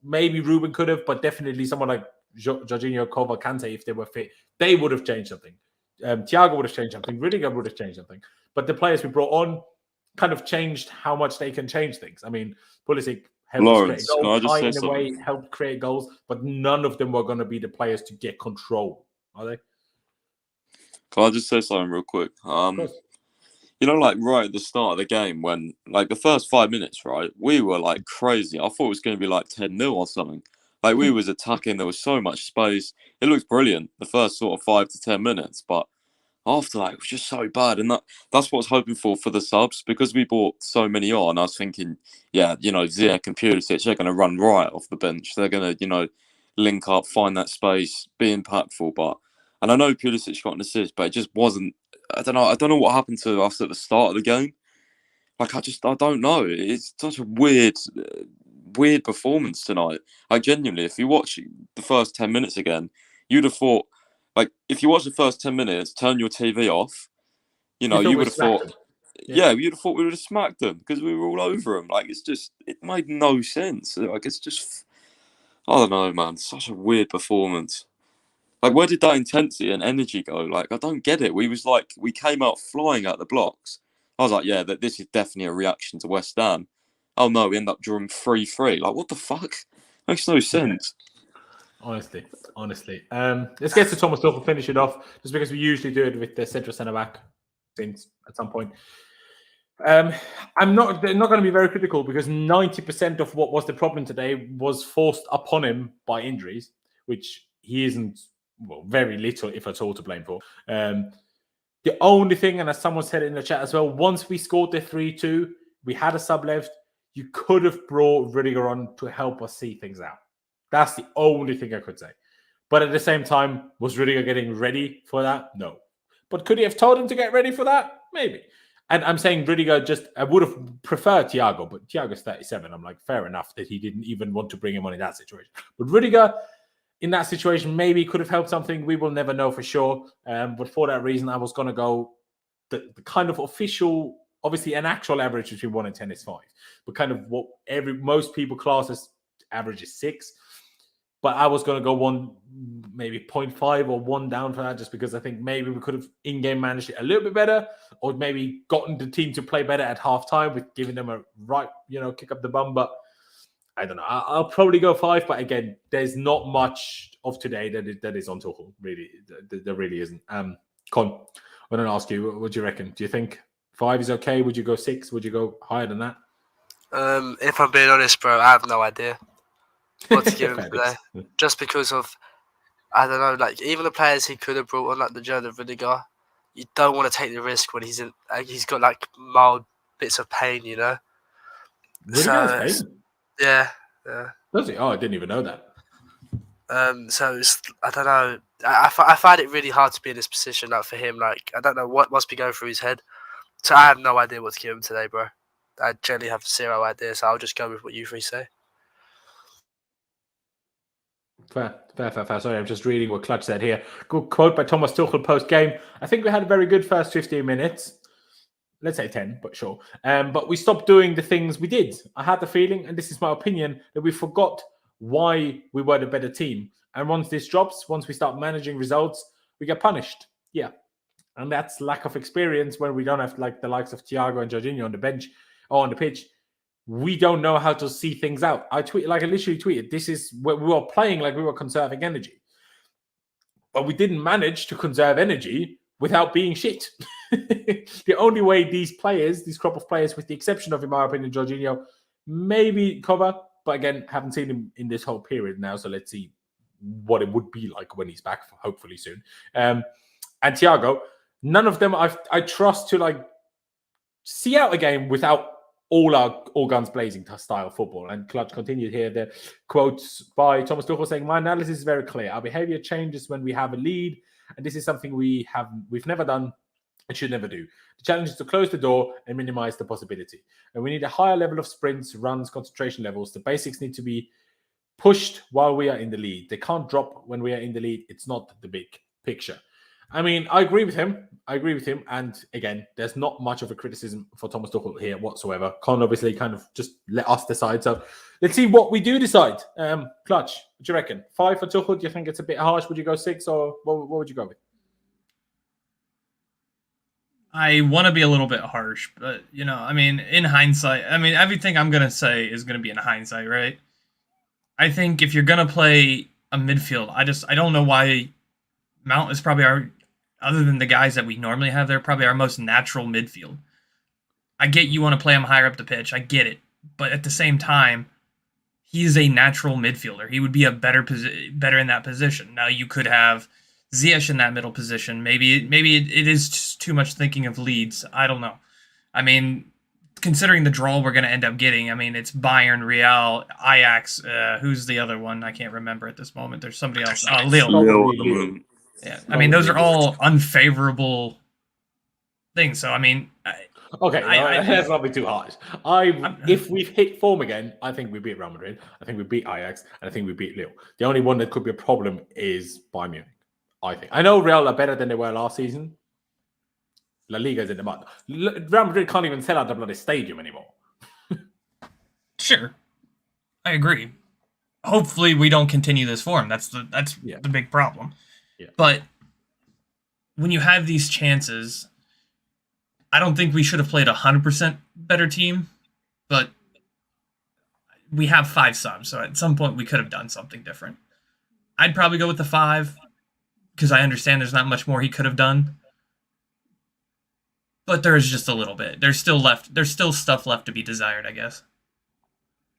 Maybe Ruben could have, but definitely someone like Jorginho, Kova, Kante, if they were fit, they would have changed something. Thiago would have changed something. Rudiger would have changed something. But the players we brought on kind of changed how much they can change things. I mean, Pulisic helped create goals. Kai, in a way, helped create goals, but none of them were going to be the players to get control, are they? Can I just say something real quick? Right at the start of the game when, the first 5 minutes, right, we were, crazy. I thought it was going to be, 10-0 or something. We was attacking. There was so much space. It looked brilliant the first sort of 5 to 10 minutes. But after that, it was just so bad. And that's what I was hoping for the subs, because we bought so many on. I was thinking, yeah, Ziyech and Pulisic, they're going to run right off the bench. They're going to, link up, find that space, be impactful. And I know Pulisic got an assist, but it just wasn't. I don't know what happened to us at the start of the game. Like, I don't know. It's such a weird performance tonight. Like, genuinely, if you watch the first 10 minutes again, you'd have thought, like, if you watch the first 10 minutes, turn your TV off, you would have thought, you'd have thought we would have smacked them because we were all over them. Like, it made no sense. Like, it's just, I don't know, man. Such a weird performance. Like, where did that intensity and energy go? Like, I don't get it. We came out flying at the blocks. I was like, yeah, this is definitely a reaction to West Ham. Oh no, we end up drawing 3-3. Like, what the fuck? Makes no sense. Honestly. Let's get to Thomas Tuchel, finish it off, just because we usually do it with the central centre-back at some point. I'm not going to be very critical, because 90% of what was the problem today was forced upon him by injuries, which he isn't, very little, if at all, to blame for. The only thing, and as someone said in the chat as well, once we scored the 3-2, we had a sub left, you could have brought Rudiger on to help us see things out. That's the only thing I could say. But at the same time, was Rudiger getting ready for that? No. But could he have told him to get ready for that? Maybe. And I'm saying Rudiger I would have preferred Thiago, but Thiago's 37. I'm like, fair enough that he didn't even want to bring him on in that situation. But Rudiger, in that situation, maybe could have helped something. We will never know for sure. But for that reason, I was going to go the kind of official, obviously an actual average between 1 and 10 is 5. But kind of what most people class as average is 6. But I was going to go 1, maybe 0.5 or 1 down for that, just because I think maybe we could have in-game managed it a little bit better, or maybe gotten the team to play better at half-time with giving them a right, kick up the bum. But I don't know. I'll probably go 5. But again, there's not much of today that is on Tuchel. Really, there really isn't. Con, I don't ask you, what do you reckon? Do you think 5 is okay? Would you go 6? Would you go higher than that? If I'm being honest, bro, I have no idea what to give him today. Just because of, I don't know, like, even the players he could have brought on, like the Jonah Rudiger, you don't want to take the risk when he's he's got like mild bits of pain, Rudiger has pain? Yeah. Does he? Oh, I didn't even know that. So I don't know. I find it really hard to be in this position. Like, for him, like, I don't know what must be going through his head. So I have no idea what to give him today, bro. I generally have 0 idea. So I'll just go with what you three say. Fair. Sorry, I'm just reading what Clutch said here. Good quote by Thomas Tuchel post-game. I think we had a very good first 15 minutes. Let's say 10, but sure. But we stopped doing the things we did. I had the feeling, and this is my opinion, that we forgot why we were the better team. And once this drops, once we start managing results, we get punished. Yeah. And that's lack of experience when we don't have like the likes of Thiago and Jorginho on the bench or on the pitch. We don't know how to see things out. I literally tweeted, this is where we were playing like we were conserving energy. But we didn't manage to conserve energy without being shit. The only way these crop of players, with the exception of, in my opinion, Jorginho, maybe cover, but again, haven't seen him in this whole period now, so let's see what it would be like when he's back, hopefully soon. And Thiago, none of them I trust to like see out a game without all guns blazing style football. And Clutch continued here. The quotes by Thomas Tuchel saying, "My analysis is very clear. Our behavior changes when we have a lead, and this is something we've never done and should never do. The challenge is to close the door and minimize the possibility. And we need a higher level of sprints, runs, concentration levels. The basics need to be pushed while we are in the lead. They can't drop when we are in the lead. It's not the big picture." I mean, I agree with him. And again, there's not much of a criticism for Thomas Tuchel here whatsoever. Con obviously kind of just let us decide. So let's see what we do decide. Clutch, what do you reckon? 5 for Tuchel? Do you think it's a bit harsh? Would you go 6, or what would you go with? I want to be a little bit harsh, but, in hindsight, everything I'm going to say is going to be in hindsight, right? I think if you're going to play a midfield, I don't know why Mount is probably other than the guys that we normally have, they're probably our most natural midfield. I get you want to play him higher up the pitch. I get it. But at the same time, he's a natural midfielder. He would be a better in that position. Now, you could have Ziyech in that middle position. Maybe it is just too much thinking of Leeds. I don't know. I mean, considering the draw we're going to end up getting, I mean, it's Bayern, Real, Ajax. Who's the other one? I can't remember at this moment. There's somebody else. Lille. Lille. Yeah, I mean, those are all unfavorable things. So, I mean, okay, let's not be too harsh. If we've hit form again, I think we beat Real Madrid. I think we beat Ajax, and I think we beat Lille. The only one that could be a problem is Bayern Munich. I think. I know Real are better than they were last season. La Liga's in the mud. Real Madrid can't even sell out the bloody stadium anymore. Sure, I agree. Hopefully, we don't continue this form. That's the big problem. Yeah. But when you have these chances, I don't think we should have played 100% better team, but we have 5 subs, so at some point we could have done something different. I'd probably go with the 5 because I understand there's not much more he could have done. But there's just a little bit. There's still stuff left to be desired, I guess.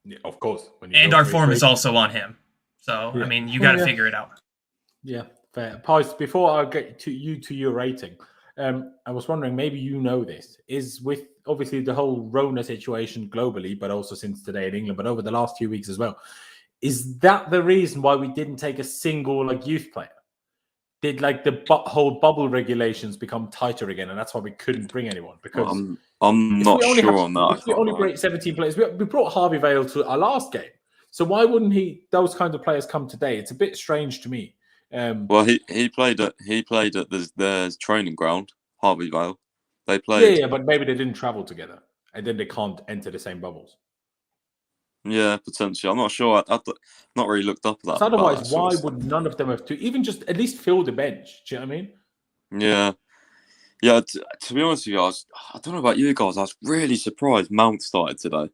Yeah, of course. And our form is also on him. So, I mean, you got to figure it out. Yeah, fair. Pies, before I get to your rating, I was wondering, maybe you know this, is with obviously the whole Rona situation globally, but also since today in England, but over the last few weeks as well. Is that the reason why we didn't take a single youth player? Did the whole bubble regulations become tighter again, and that's why we couldn't bring anyone? Because I'm not sure on that. If we only brought 17 players, we brought Harvey Vale to our last game. So why wouldn't those kinds of players come today? It's a bit strange to me. Well, he played at their training ground, Harvey Vale. They played. Yeah, but maybe they didn't travel together, and then they can't enter the same bubbles. Yeah, potentially. I'm not sure. I've not really looked up at that. So otherwise, why would none of them have to even just at least fill the bench? Do you know what I mean? Yeah. Yeah, to be honest with you, I don't know about you guys. I was really surprised Mount started today.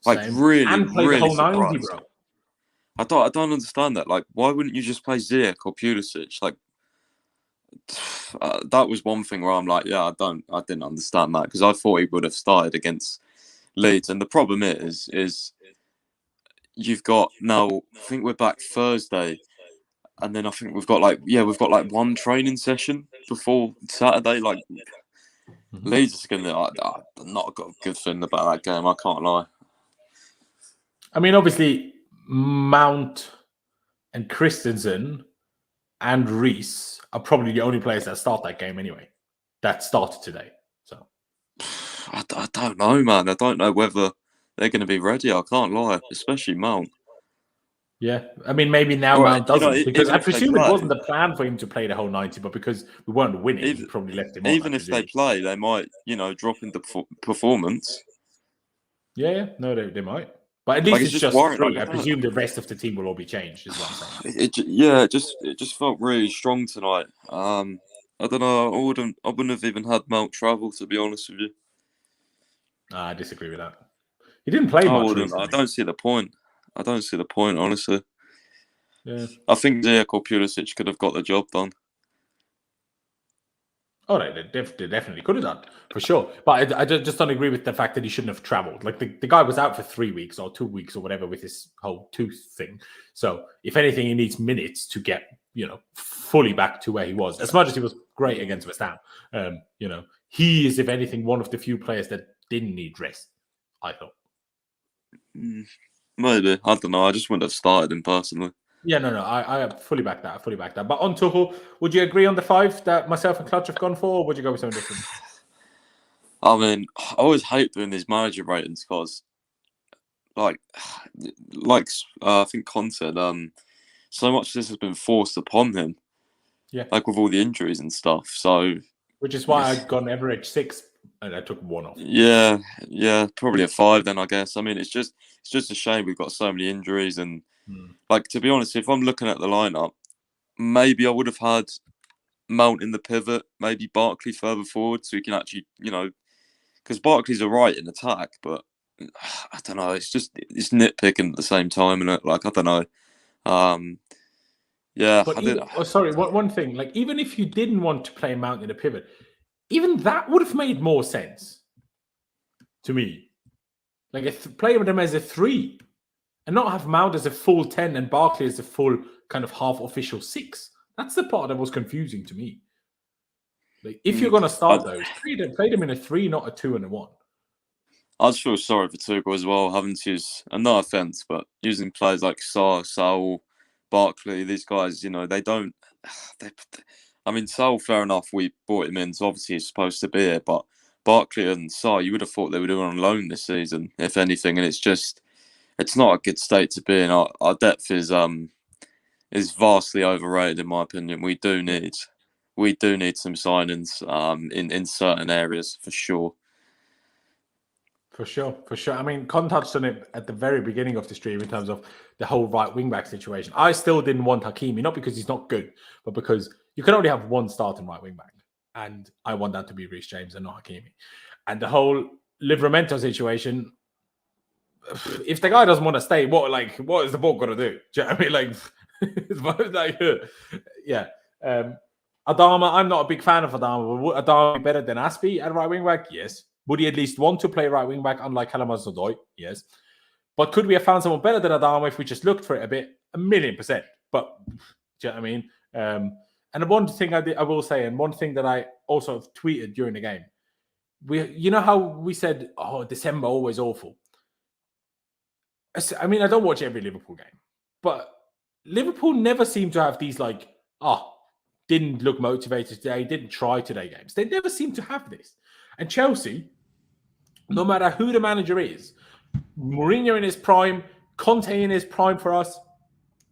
Same. Really, and played really the whole surprised. 90, bro. I don't understand that. Why wouldn't you just play Ziyech or Pulisic? That was one thing where I'm like, yeah, I didn't understand that because I thought he would have started against Leeds. And the problem is you've got now. I think we're back Thursday, and then I think we've got one training session before Saturday. Leeds is gonna. I've not got a good feeling about that game. I can't lie. I mean, obviously, Mount and Christensen and Reece are probably the only players that start that game anyway. That started today. So I don't know, man. I don't know whether they're going to be ready. I can't lie, especially Mount. Yeah, I mean, maybe now Mount doesn't because I presume it wasn't the plan for him to play the whole 90, but because we weren't winning, he probably left him on. Even if they play, they might, drop into performance. Yeah, no, they might. But at least it's just three. I presume the rest of the team will all be changed, is what I'm saying. It just felt really strong tonight. I don't know. I wouldn't have even had Mount travel, to be honest with you. I disagree with that. He didn't play much. I don't see the point. Honestly. Yeah. I think Ziyech or Pulisic could have got the job done. Oh, they definitely could have done, for sure. But I just don't agree with the fact that he shouldn't have traveled. The guy was out for 3 weeks or 2 weeks or whatever with his whole tooth thing. So, if anything, he needs minutes to get, fully back to where he was. As much as he was great against West Ham, he is, if anything, one of the few players that didn't need rest, I thought. Maybe. I don't know. I just wouldn't have started him personally. Yeah, no. I fully back that. But on Tuchel, would you agree on the 5 that myself and Clutch have gone for, or would you go with something different? I mean, I always hate doing these manager ratings because, I think Con said, so much of this has been forced upon him. Yeah. With all the injuries and stuff. So, which is why I've gone average 6 and I took 1 off. Yeah, probably a 5 then, I guess. I mean, it's just a shame we've got so many injuries and. To be honest, if I'm looking at the lineup, maybe I would have had Mount in the pivot, maybe Barkley further forward, so he can actually, because Barkley's alright in attack, but I don't know. It's nitpicking at the same time, and I don't know. But sorry, one thing. Even if you didn't want to play Mount in a pivot, even that would have made more sense to me. Play with him as a 3. And not have Mount as a full 10 and Barkley as a full kind of half official 6. That's the part that was confusing to me. Like, if you're going to start those, play them in a 3, not a 2 and a 1. I just feel sorry for Tuchel as well, having to use, and no offense, but using players like Saul, Barkley, these guys, you know, they don't. I mean, Saul, fair enough, we brought him in, so obviously he's supposed to be here, but Barkley and Saul, you would have thought they were doing on loan this season, if anything, and it's not a good state to be in. Our depth is vastly overrated, in my opinion. We do need some signings in certain areas, for sure. For sure. I mean, Con touched on it at the very beginning of the stream in terms of the whole right wing-back situation. I still didn't want Hakimi, not because he's not good, but because you can only have one starting right wing-back. And I want that to be Reece James and not Hakimi. And the whole Livramento situation, if the guy doesn't want to stay, what is the ball going to do? Do you know what I mean? Yeah. Adama, I'm not a big fan of Adama, but would Adama be better than Aspie at right wing-back? Yes. Would he at least want to play right wing back, unlike Kalamaz Zodoy? Yes. But could we have found someone better than Adama if we just looked for it a bit? 1,000,000%. But do you know what I mean? And one thing I will say, and one thing that I also tweeted during the game, you know how we said, oh, December always awful. I mean, I don't watch every Liverpool game, but Liverpool never seem to have these didn't look motivated today, didn't try today games. They never seem to have this. And Chelsea, no matter who the manager is, Mourinho in his prime, Conte in his prime for us,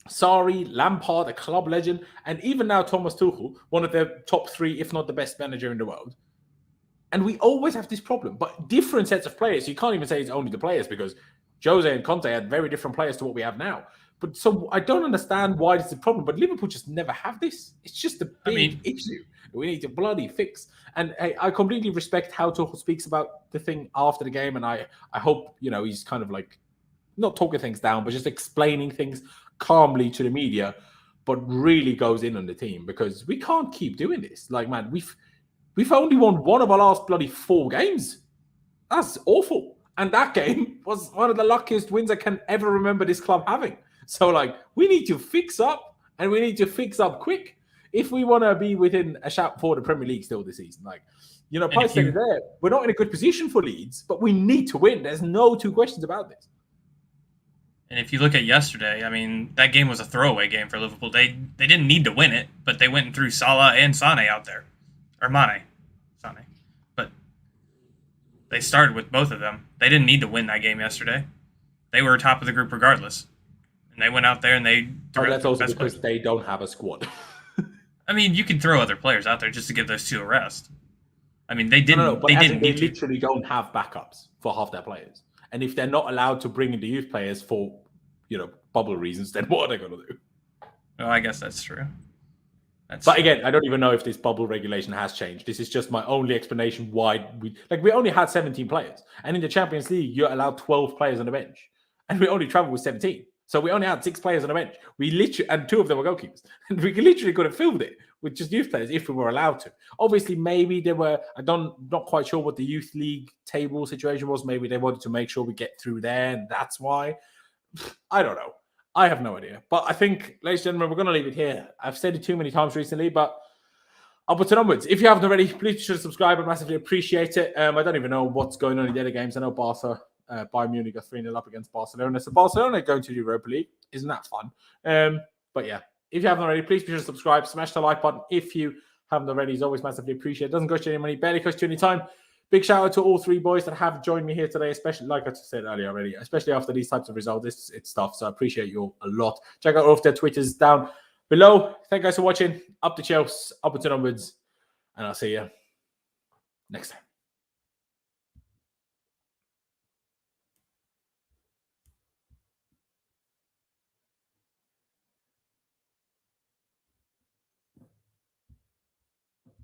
Sarri, Lampard, a club legend, and even now Thomas Tuchel, one of the top 3, if not the best manager in the world. And we always have this problem, but different sets of players. You can't even say it's only the players because Jose and Conte had very different players to what we have now. But so I don't understand why this is a problem, but Liverpool just never have this. It's just a big issue we need to bloody fix. And I completely respect how Tuchel speaks about the thing after the game, and I hope, he's kind of like not talking things down, but just explaining things calmly to the media, but really goes in on the team, because we can't keep doing this. Like, man, we've only won one of our last bloody 4 games. That's awful. And that game was one of the luckiest wins I can ever remember this club having. So, we need to fix up, and we need to fix up quick if we want to be within a shout for the Premier League still this season. Price said it there. We're not in a good position for Leeds, but we need to win. There's no 2 questions about this. And if you look at yesterday, I mean, that game was a throwaway game for Liverpool. They didn't need to win it, but they went and threw Salah and Sane out there. Or Sane. But they started with both of them. They didn't need to win that game yesterday. They were top of the group regardless. And they went out there and they... that's also because they don't have a squad. I mean, you can throw other players out there just to give those 2 a rest. I mean, they didn't. No, they literally don't have backups for half their players. And if they're not allowed to bring in the youth players for, bubble reasons, then what are they going to do? Well, I guess that's true. But again, I don't even know if this bubble regulation has changed. This is just my only explanation why we only had 17 players. And in the Champions League, you're allowed 12 players on the bench. And we only traveled with 17. So we only had 6 players on the bench. And 2 of them were goalkeepers. And we literally could have filled it with just youth players if we were allowed to. Obviously, maybe they were, not quite sure what the youth league table situation was. Maybe they wanted to make sure we get through there, and that's why. I don't know. I have no idea. But I think, ladies and gentlemen, we're going to leave it here. I've said it too many times recently, but upwards and onwards. If you haven't already, please be sure to subscribe. I massively appreciate it. I don't even know what's going on in the other games. I know Bayern Munich got 3-0 up against Barcelona. So Barcelona going to the Europa League. Isn't that fun? But yeah, if you haven't already, please be sure to subscribe. Smash the like button if you haven't already. It's always massively appreciated. It doesn't cost you any money. Barely costs you any time. Big shout out to all 3 boys that have joined me here today, especially, like I said earlier already, especially after these types of results. It's stuff. So I appreciate you all a lot. Check out all of their Twitters down below. Thank you guys for watching. Up the Chelsea, upwards and onwards. And I'll see you next time.